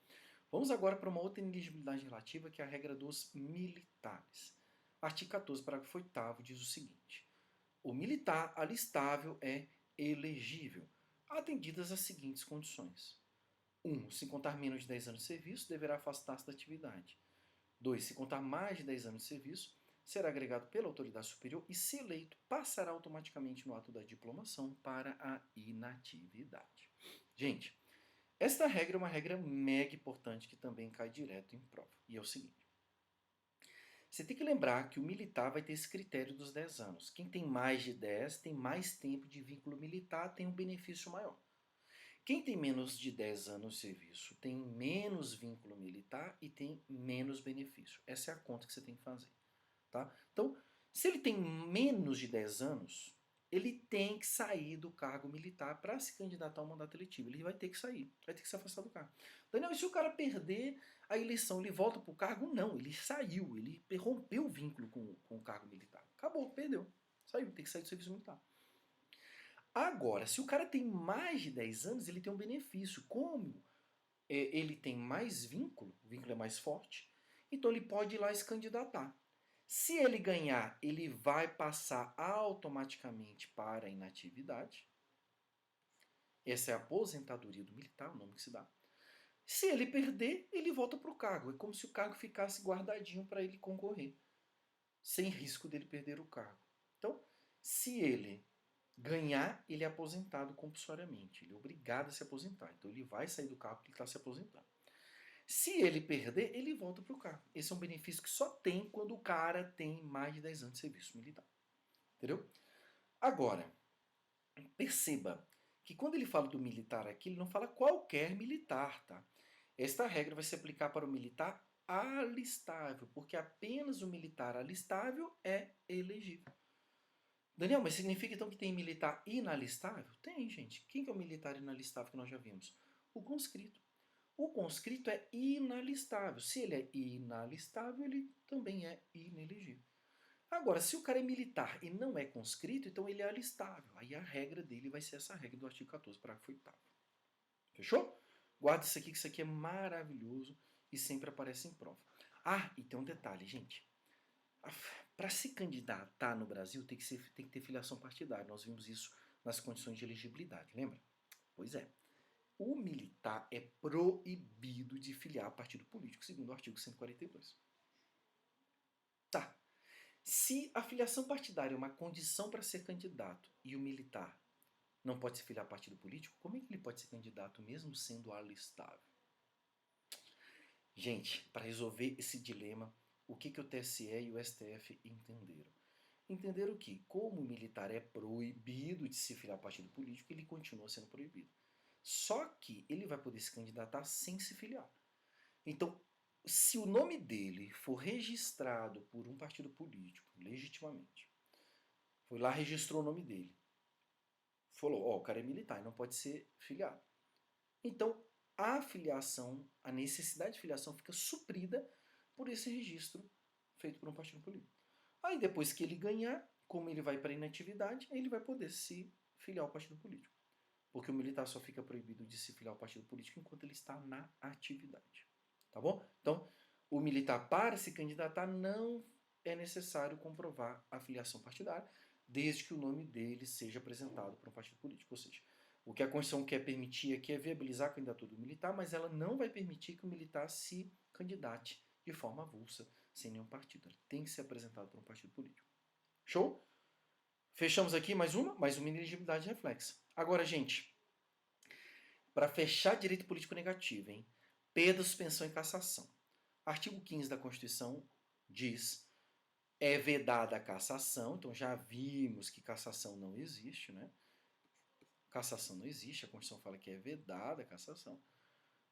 Vamos agora para uma outra inelegibilidade relativa, que é a regra dos militares. Artigo 14, parágrafo 8º, diz o seguinte. O militar alistável é elegível, atendidas as seguintes condições. 1. Se contar menos de 10 anos de serviço, deverá afastar-se da atividade. 2. Se contar mais de 10 anos de serviço, será agregado pela autoridade superior e, se eleito, passará automaticamente no ato da diplomação para a inatividade. Gente, esta regra é uma regra mega importante que também cai direto em prova. E é o seguinte. Você tem que lembrar que o militar vai ter esse critério dos 10 anos. Quem tem mais de 10 tem mais tempo de vínculo militar, tem um benefício maior. Quem tem menos de 10 anos de serviço tem menos vínculo militar e tem menos benefício. Essa é a conta que você tem que fazer. Tá? Então, se ele tem menos de 10 anos, ele tem que sair do cargo militar para se candidatar ao mandato eletivo. Ele vai ter que sair, vai ter que se afastar do cargo. Daniel, e se o cara perder a eleição, ele volta para o cargo? Não, ele saiu, ele rompeu o vínculo com o cargo militar. Acabou, perdeu. Saiu, tem que sair do serviço militar. Agora, se o cara tem mais de 10 anos, ele tem um benefício. Como ele tem mais vínculo, o vínculo é mais forte, então ele pode ir lá e se candidatar. Se ele ganhar, ele vai passar automaticamente para a inatividade. Essa é a aposentadoria do militar, o nome que se dá. Se ele perder, ele volta para o cargo. É como se o cargo ficasse guardadinho para ele concorrer, sem risco dele perder o cargo. Então, se ele ganhar, ele é aposentado compulsoriamente. Ele é obrigado a se aposentar. Então, ele vai sair do cargo porque ele está se aposentando. Se ele perder, ele volta para o cargo. Esse é um benefício que só tem quando o cara tem mais de 10 anos de serviço militar. Entendeu? Agora, perceba que quando ele fala do militar aqui, ele não fala qualquer militar, tá? Esta regra vai se aplicar para o militar alistável, porque apenas o militar alistável é elegível. Daniel, mas significa então que tem militar inalistável? Tem, gente. Quem que é o militar inalistável que nós já vimos? O conscrito. O conscrito é inalistável. Se ele é inalistável, ele também é inelegível. Agora, se o cara é militar e não é conscrito, então ele é alistável. Aí a regra dele vai ser essa regra do artigo 14, parágrafo 8º. Fechou? Guarda isso aqui, que isso aqui é maravilhoso e sempre aparece em prova. Ah, e tem um detalhe, gente. Para se candidatar no Brasil, tem que ter filiação partidária. Nós vimos isso nas condições de elegibilidade, lembra? Pois é. O militar é proibido de filiar a partido político, segundo o artigo 142. Tá. Se a filiação partidária é uma condição para ser candidato e o militar não pode se filiar a partido político, como é que ele pode ser candidato mesmo sendo alistável? Gente, para resolver esse dilema, o que o TSE e o STF entenderam? Entenderam que, como o militar é proibido de se filiar a partido político, ele continua sendo proibido. Só que ele vai poder se candidatar sem se filiar. Então, se o nome dele for registrado por um partido político, legitimamente, foi lá, registrou o nome dele, falou, ó, o cara é militar e não pode ser filiado. Então, a filiação, a necessidade de filiação fica suprida por esse registro feito por um partido político. Aí depois que ele ganhar, como ele vai para inatividade, ele vai poder se filiar ao partido político. Porque o militar só fica proibido de se filiar ao partido político enquanto ele está na atividade. Tá bom? Então, o militar, para se candidatar, não é necessário comprovar a filiação partidária, desde que o nome dele seja apresentado para um partido político. Ou seja, o que a Constituição quer permitir aqui é viabilizar a candidatura do militar, mas ela não vai permitir que o militar se candidate de forma avulsa, sem nenhum partido. Ele tem que ser apresentado para um partido político. Show? Fechamos aqui mais uma inelegibilidade reflexa. Agora, gente, para fechar direito político negativo, hein? Perda, suspensão e cassação. Artigo 15 da Constituição diz: é vedada a cassação. Então já vimos que cassação não existe, né? Cassação não existe, a Constituição fala que é vedada a cassação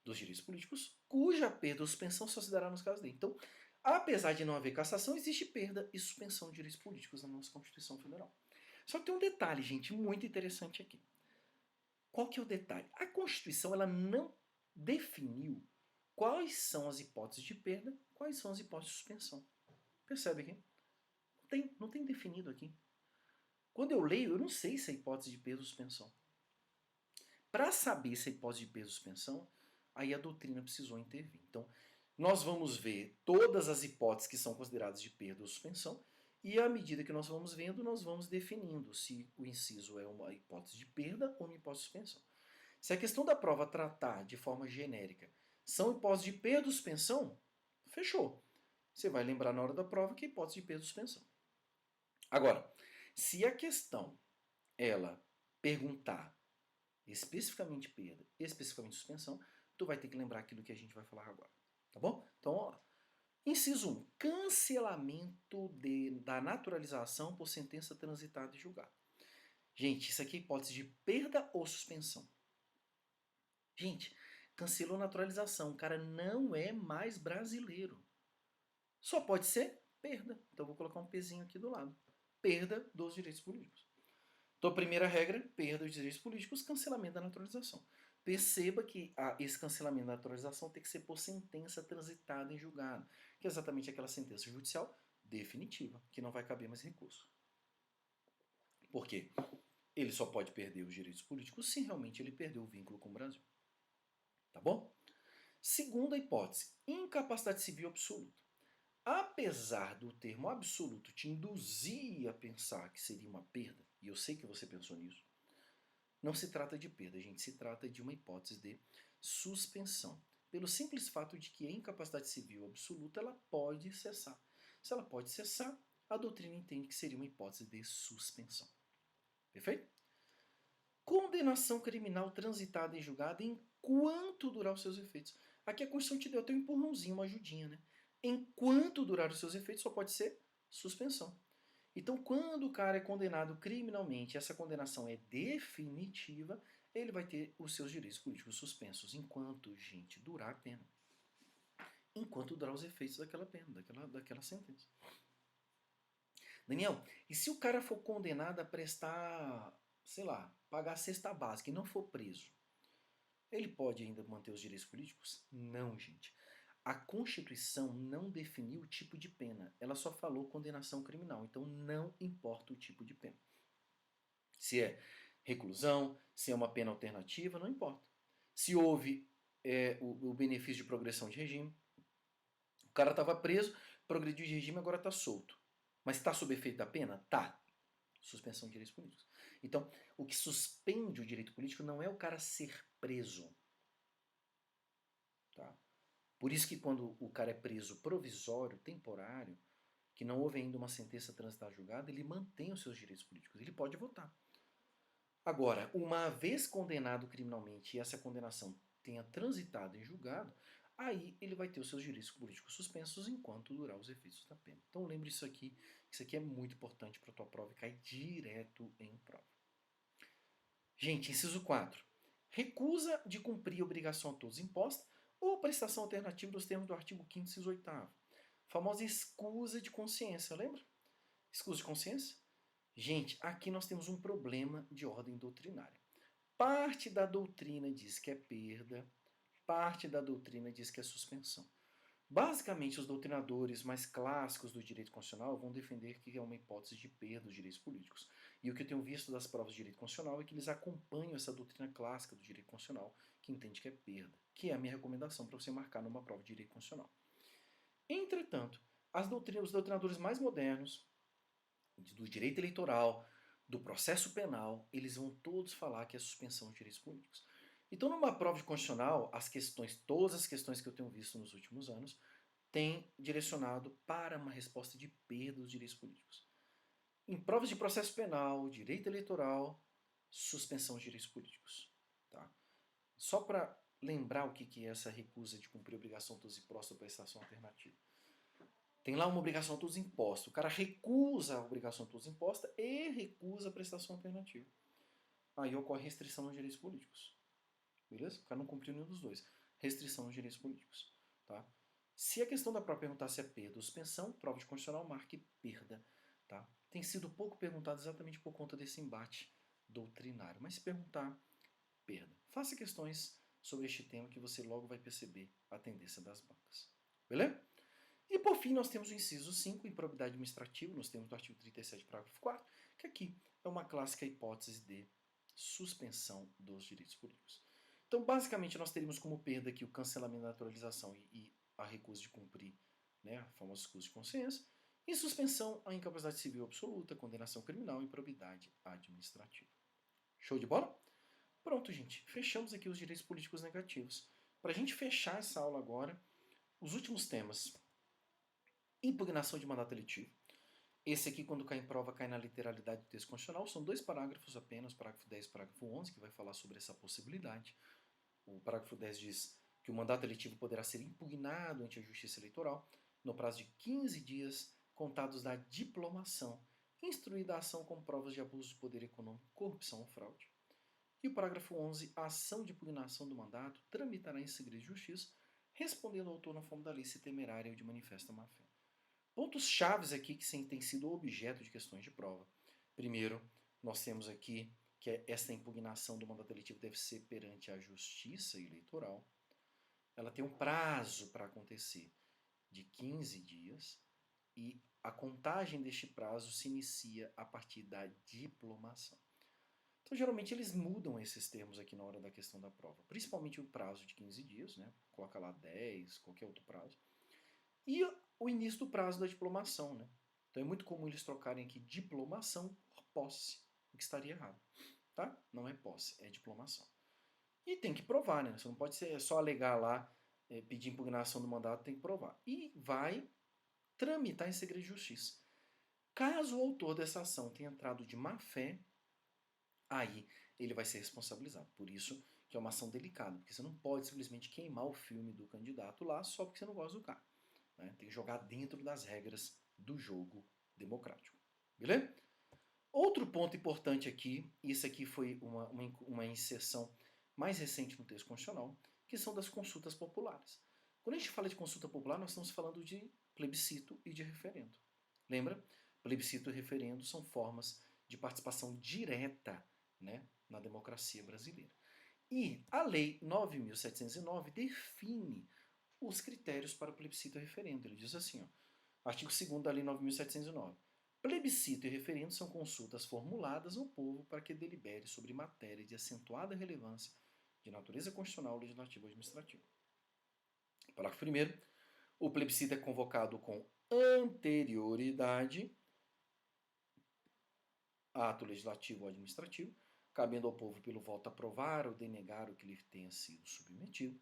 dos direitos políticos, cuja perda ou suspensão só se dará nos casos dele. Então, apesar de não haver cassação, existe perda e suspensão de direitos políticos na nossa Constituição Federal. Só que tem um detalhe, gente, muito interessante aqui. Qual que é o detalhe? A Constituição ela não definiu quais são as hipóteses de perda, quais são as hipóteses de suspensão. Percebe aqui? Não tem definido aqui. Quando eu leio, eu não sei se é hipótese de perda ou suspensão. Para saber se é hipótese de perda ou suspensão, aí a doutrina precisou intervir. Então, nós vamos ver todas as hipóteses que são consideradas de perda ou suspensão, e à medida que nós vamos vendo, nós vamos definindo se o inciso é uma hipótese de perda ou uma hipótese de suspensão. Se a questão da prova tratar de forma genérica são hipóteses de perda ou suspensão, fechou. Você vai lembrar na hora da prova que é hipótese de perda ou suspensão. Agora, se a questão ela perguntar especificamente perda, especificamente suspensão, tu vai ter que lembrar aquilo que a gente vai falar agora. Tá bom? Então, ó lá. Inciso 1. Cancelamento da naturalização por sentença transitada e julgada. Gente, isso aqui é hipótese de perda ou suspensão? Gente, cancelou a naturalização. O cara não é mais brasileiro. Só pode ser perda. Então, eu vou colocar um pezinho aqui do lado. Perda dos direitos políticos. Então, a primeira regra, perda dos direitos políticos, cancelamento da naturalização. Perceba que esse cancelamento da naturalização tem que ser por sentença transitada em julgado, que é exatamente aquela sentença judicial definitiva, que não vai caber mais recurso. Por quê? Ele só pode perder os direitos políticos se realmente ele perdeu o vínculo com o Brasil. Tá bom? Segunda hipótese, incapacidade civil absoluta. Apesar do termo absoluto te induzir a pensar que seria uma perda, e eu sei que você pensou nisso, não se trata de perda, gente, se trata de uma hipótese de suspensão. Pelo simples fato de que a incapacidade civil absoluta ela pode cessar. Se ela pode cessar, a doutrina entende que seria uma hipótese de suspensão. Perfeito? Condenação criminal transitada em julgado enquanto durar os seus efeitos. Aqui a Constituição te deu até um empurrãozinho, uma ajudinha, né? Enquanto durar os seus efeitos, só pode ser suspensão. Então, quando o cara é condenado criminalmente, essa condenação é definitiva, ele vai ter os seus direitos políticos suspensos enquanto, gente, durar a pena. Enquanto durar os efeitos daquela pena, daquela sentença. Daniel, e se o cara for condenado a prestar, sei lá, pagar a cesta básica e não for preso? Ele pode ainda manter os direitos políticos? Não, gente. A Constituição não definiu o tipo de pena, ela só falou condenação criminal, então não importa o tipo de pena. Se é reclusão, se é uma pena alternativa, não importa. Se houve o benefício de progressão de regime, o cara estava preso, progrediu de regime, agora está solto. Mas está sob efeito da pena? Tá. Suspensão de direitos políticos. Então, o que suspende o direito político não é o cara ser preso. Tá? Por isso que quando o cara é preso provisório, temporário, que não houve ainda uma sentença transitada julgada, ele mantém os seus direitos políticos. Ele pode votar. Agora, uma vez condenado criminalmente e essa condenação tenha transitado em julgado, aí ele vai ter os seus direitos políticos suspensos enquanto durar os efeitos da pena. Então lembre isso aqui é muito importante para a tua prova e cai direto em prova. Gente, inciso 4. Recusa de cumprir obrigação a todos imposta ou prestação alternativa dos termos do artigo 5º, inciso 8º. Famosa escusa de consciência, lembra? Escusa de consciência? Gente, aqui nós temos um problema de ordem doutrinária. Parte da doutrina diz que é perda, parte da doutrina diz que é suspensão. Basicamente, os doutrinadores mais clássicos do direito constitucional vão defender que é uma hipótese de perda dos direitos políticos. E o que eu tenho visto das provas de direito constitucional é que eles acompanham essa doutrina clássica do direito constitucional, que entende que é perda, que é a minha recomendação para você marcar numa prova de direito constitucional. Entretanto, os doutrinadores mais modernos, do direito eleitoral, do processo penal, eles vão todos falar que é suspensão de direitos políticos. Então, numa prova de constitucional, todas as questões que eu tenho visto nos últimos anos, têm direcionado para uma resposta de perda dos direitos políticos. Em provas de processo penal, direito eleitoral, suspensão de direitos políticos. Tá? Só para lembrar o que é essa recusa de cumprir obrigação todos impostos ou prestação alternativa. Tem lá uma obrigação a todos imposta. O cara recusa a obrigação a todos imposta e recusa a prestação alternativa. Aí ocorre restrição nos direitos políticos. Beleza? O cara não cumpriu nenhum dos dois. Restrição nos direitos políticos. Tá? Se a questão da prova perguntar se é perda ou suspensão, prova de constitucional marque perda. Tá? Tem sido pouco perguntado exatamente por conta desse embate doutrinário. Mas se perguntar, perda. Faça questões sobre este tema que você logo vai perceber a tendência das bancas. Beleza? E por fim nós temos o inciso 5, improbidade administrativa, nos termos do artigo 37, parágrafo 4, que aqui é uma clássica hipótese de suspensão dos direitos políticos. Então, basicamente, nós teríamos como perda aqui o cancelamento da naturalização e a recusa de cumprir, né, a famosa escusa de consciência, e suspensão a incapacidade civil absoluta, condenação criminal e improbidade administrativa. Show de bola? Pronto, gente. Fechamos aqui os direitos políticos negativos. Para a gente fechar essa aula agora, os últimos temas. Impugnação de mandato eletivo. Esse aqui, quando cai em prova, cai na literalidade do texto constitucional. São 2 parágrafos apenas, parágrafo 10 e parágrafo 11, que vai falar sobre essa possibilidade. O parágrafo 10 diz que o mandato eletivo poderá ser impugnado ante a Justiça Eleitoral no prazo de 15 dias contados da diplomação, instruída a ação com provas de abuso de poder econômico, corrupção ou fraude. E o parágrafo 11, a ação de impugnação do mandato tramitará em segredo de justiça, respondendo ao autor na forma da lei se temerária ou de manifesta má-fé. Pontos chaves aqui que têm sido objeto de questões de prova. Primeiro, nós temos aqui que essa impugnação do mandato eletivo deve ser perante a Justiça Eleitoral. Ela tem um prazo para acontecer de 15 dias e a contagem deste prazo se inicia a partir da diplomação. Então, geralmente, eles mudam esses termos aqui na hora da questão da prova. Principalmente o prazo de 15 dias, né? Coloca lá 10, qualquer outro prazo. E o início do prazo da diplomação, né? Então é muito comum eles trocarem aqui diplomação por posse, o que estaria errado, tá? Não é posse, é diplomação. E tem que provar, né? Você não pode ser só alegar lá, pedir impugnação do mandato, tem que provar. E vai tramitar em segredo de justiça. Caso o autor dessa ação tenha entrado de má fé, aí ele vai ser responsabilizado. Por isso que é uma ação delicada, porque você não pode simplesmente queimar o filme do candidato lá só porque você não gosta do cara. Né? Tem que jogar dentro das regras do jogo democrático. Beleza? Outro ponto importante aqui, e isso aqui foi uma inserção mais recente no texto constitucional, que são das consultas populares. Quando a gente fala de consulta popular, nós estamos falando de plebiscito e de referendo. Lembra? Plebiscito e referendo são formas de participação direta, né, na democracia brasileira. E a Lei 9.709 define os critérios para o plebiscito e referendo. Ele diz assim, ó, artigo 2º da Lei 9.709. Plebiscito e referendo são consultas formuladas ao povo para que delibere sobre matéria de acentuada relevância de natureza constitucional, legislativa ou administrativa. Parágrafo 1º. O plebiscito é convocado com anterioridade a ato legislativo ou administrativo, cabendo ao povo pelo voto aprovar ou denegar o que lhe tenha sido submetido.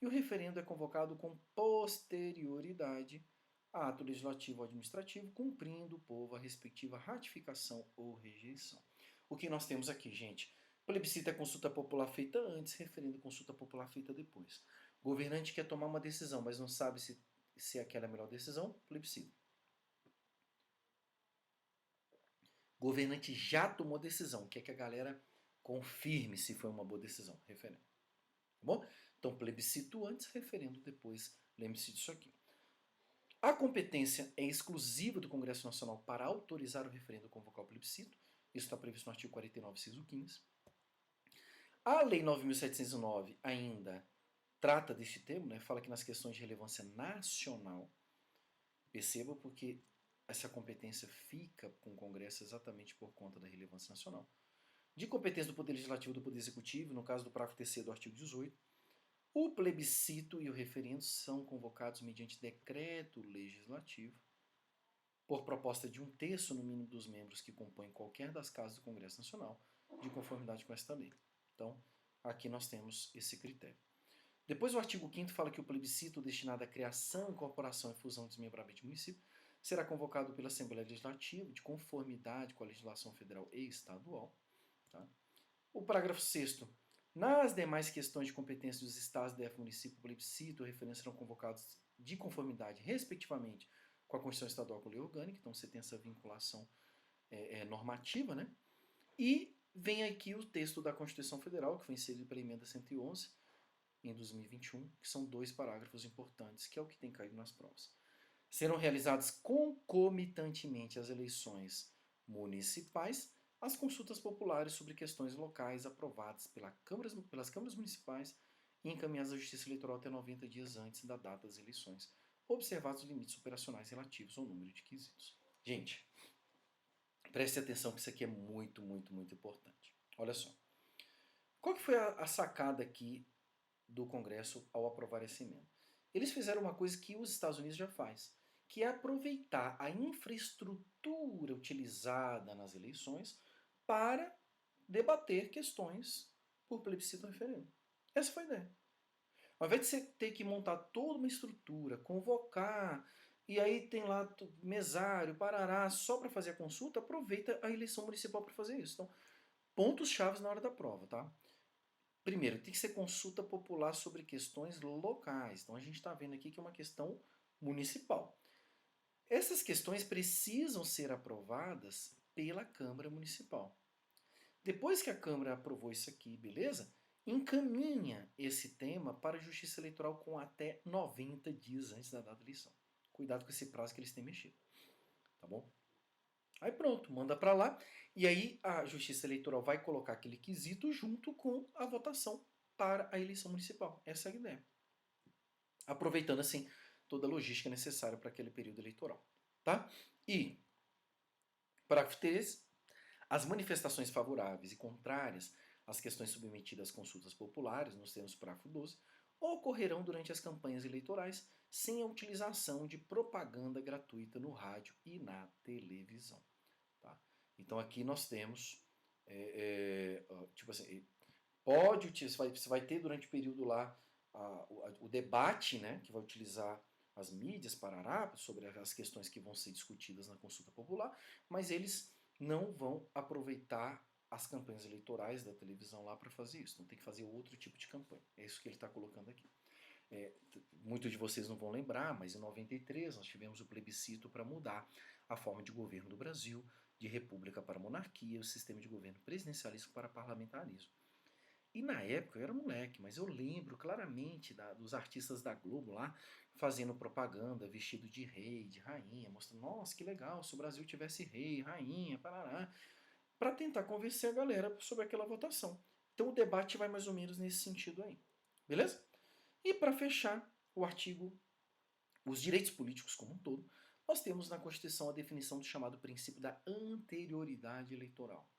E o referendo é convocado com posterioridade a ato legislativo ou administrativo, cumprindo o povo a respectiva ratificação ou rejeição. O que nós temos aqui, gente? Plebiscito é consulta popular feita antes, referendo é consulta popular feita depois. Governante quer tomar uma decisão, mas não sabe se aquela é a melhor decisão, plebiscito. Governante já tomou decisão, quer que a galera confirme se foi uma boa decisão, referendo. Tá bom? Então, plebiscito antes, referendo depois. Lembre-se disso aqui. A competência é exclusiva do Congresso Nacional para autorizar o referendo ou convocar o plebiscito. Isso está previsto no artigo 49, inciso 15. A Lei 9.709 ainda trata deste tema, né? Fala que nas questões de relevância nacional, perceba porque essa competência fica com o Congresso exatamente por conta da relevância nacional. De competência do Poder Legislativo e do Poder Executivo, no caso do parágrafo 3º do artigo 18, o plebiscito e o referendo são convocados mediante decreto legislativo, por proposta de 1/3 no mínimo dos membros que compõem qualquer das casas do Congresso Nacional, de conformidade com esta lei. Então, aqui nós temos esse critério. Depois o artigo 5º fala que o plebiscito destinado à criação, incorporação e fusão e desmembramento de município será convocado pela Assembleia Legislativa de conformidade com a legislação federal e estadual. Tá? O parágrafo 6º. Nas demais questões de competência dos estados, DF, município, plebiscito ou referendo serão convocados de conformidade, respectivamente, com a Constituição Estadual com a Lei Orgânica. Então você tem essa vinculação normativa, né? E vem aqui o texto da Constituição Federal, que foi inserido pela emenda 111, em 2021, que são 2 parágrafos importantes, que é o que tem caído nas provas. Serão realizadas concomitantemente às eleições municipais as consultas populares sobre questões locais aprovadas pelas câmaras municipais e encaminhadas à Justiça Eleitoral até 90 dias antes da data das eleições, observados os limites operacionais relativos ao número de quesitos. Gente, preste atenção que isso aqui é muito, muito, muito importante. Olha só. Qual que foi a sacada aqui do Congresso ao aprovar essa emenda? Eles fizeram uma coisa que os Estados Unidos já faz, que é aproveitar a infraestrutura utilizada nas eleições para debater questões por plebiscito ou referendo. Essa foi a ideia. Ao invés de você ter que montar toda uma estrutura, convocar, e aí tem lá mesário, parará, só para fazer a consulta, aproveita a eleição municipal para fazer isso. Então, pontos chaves na hora da prova, tá? Primeiro, tem que ser consulta popular sobre questões locais. Então, a gente está vendo aqui que é uma questão municipal. Essas questões precisam ser aprovadas pela Câmara Municipal. Depois que a Câmara aprovou isso aqui, beleza? Encaminha esse tema para a Justiça Eleitoral com até 90 dias antes da data da eleição. Cuidado com esse prazo que eles têm mexido. Tá bom? Aí pronto, manda para lá. E aí a Justiça Eleitoral vai colocar aquele quesito junto com a votação para a eleição municipal. Essa é a ideia. Aproveitando assim toda a logística necessária para aquele período eleitoral. Tá? E, parágrafo 3, as manifestações favoráveis e contrárias às questões submetidas às consultas populares, nos termos do parágrafo 12, ocorrerão durante as campanhas eleitorais sem a utilização de propaganda gratuita no rádio e na televisão. Tá? Então aqui nós temos, tipo assim, pode utilizar, você vai ter durante o período lá o debate, né, que vai utilizar as mídias, parará, sobre as questões que vão ser discutidas na consulta popular, mas eles não vão aproveitar as campanhas eleitorais da televisão lá para fazer isso. Não tem que fazer outro tipo de campanha. É isso que ele está colocando aqui. Muitos de vocês não vão lembrar, mas em 93 nós tivemos o plebiscito para mudar a forma de governo do Brasil, de república para monarquia, o sistema de governo presidencialista para parlamentarismo. E na época eu era moleque, mas eu lembro claramente dos artistas da Globo lá fazendo propaganda, vestido de rei, de rainha, mostrando, nossa, que legal, se o Brasil tivesse rei, rainha, parará, para tentar convencer a galera sobre aquela votação. Então o debate vai mais ou menos nesse sentido aí. Beleza? E para fechar o artigo, os direitos políticos como um todo, nós temos na Constituição a definição do chamado princípio da anterioridade eleitoral,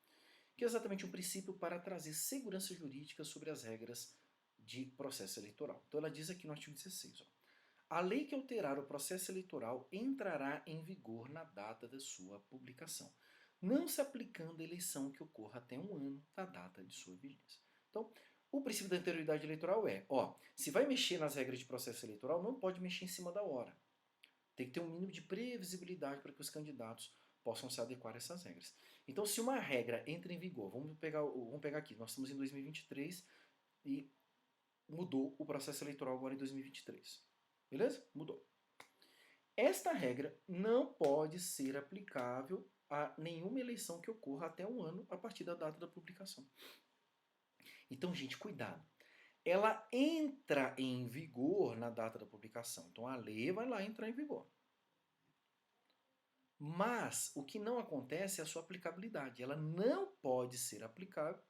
que é exatamente um princípio para trazer segurança jurídica sobre as regras de processo eleitoral. Então ela diz aqui no artigo 16, ó, a lei que alterar o processo eleitoral entrará em vigor na data da sua publicação, não se aplicando a eleição que ocorra até um ano da data de sua vigência. Então, o princípio da anterioridade eleitoral é, se vai mexer nas regras de processo eleitoral, não pode mexer em cima da hora. Tem que ter um mínimo de previsibilidade para que os candidatos possam se adequar a essas regras. Então, se uma regra entra em vigor, vamos pegar aqui, nós estamos em 2023 e mudou o processo eleitoral agora em 2023. Beleza? Mudou. Esta regra não pode ser aplicável a nenhuma eleição que ocorra até um ano a partir da data da publicação. Então, gente, cuidado. Ela entra em vigor na data da publicação. Então, a lei vai lá entrar em vigor. Mas o que não acontece é a sua aplicabilidade. Ela não pode ser aplicável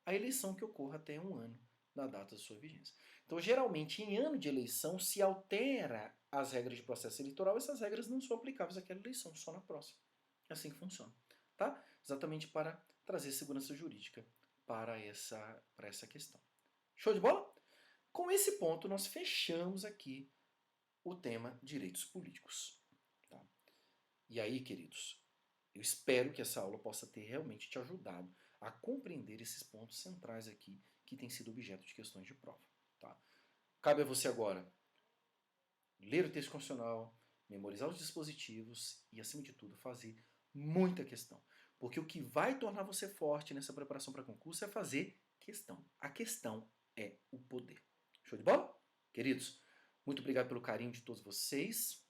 à eleição que ocorra até um ano da data da sua vigência. Então, geralmente, em ano de eleição, se altera as regras de processo eleitoral, essas regras não são aplicáveis àquela eleição, só na próxima. É assim que funciona. Tá? Exatamente para trazer segurança jurídica para essa questão. Show de bola? Com esse ponto, nós fechamos aqui o tema direitos políticos. Tá? E aí, queridos, eu espero que essa aula possa ter realmente te ajudado a compreender esses pontos centrais aqui que têm sido objeto de questões de prova. Tá? Cabe a você agora ler o texto constitucional, memorizar os dispositivos e, acima de tudo, fazer muita questão. Porque o que vai tornar você forte nessa preparação para concurso é fazer questão. A questão é o poder. Show de bola? Queridos, muito obrigado pelo carinho de todos vocês.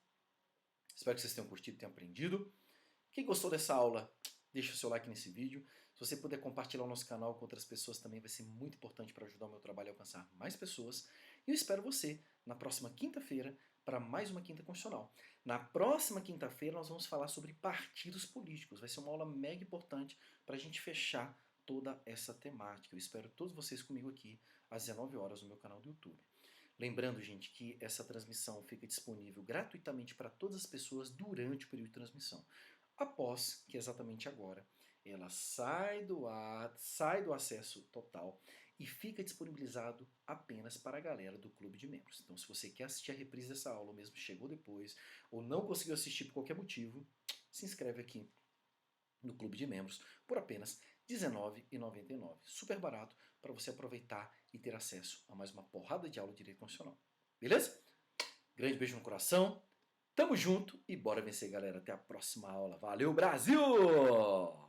Espero que vocês tenham curtido e tenham aprendido. Quem gostou dessa aula, deixa o seu like nesse vídeo. Se você puder compartilhar o nosso canal com outras pessoas também vai ser muito importante para ajudar o meu trabalho a alcançar mais pessoas. E eu espero você na próxima quinta-feira para mais uma Quinta Constitucional. Na próxima quinta-feira nós vamos falar sobre partidos políticos. Vai ser uma aula mega importante para a gente fechar toda essa temática. Eu espero todos vocês comigo aqui às 19 horas no meu canal do YouTube. Lembrando, gente, que essa transmissão fica disponível gratuitamente para todas as pessoas durante o período de transmissão. Após que exatamente agora ela sai do ar, sai do acesso total e fica disponibilizado apenas para a galera do clube de membros. Então, se você quer assistir a reprise dessa aula, ou mesmo chegou depois, ou não conseguiu assistir por qualquer motivo, se inscreve aqui no clube de membros por apenas R$19,99. Super barato para você aproveitar e ter acesso a mais uma porrada de aula de direito constitucional. Beleza? Grande beijo no coração. Tamo junto e bora vencer, galera. Até a próxima aula. Valeu, Brasil!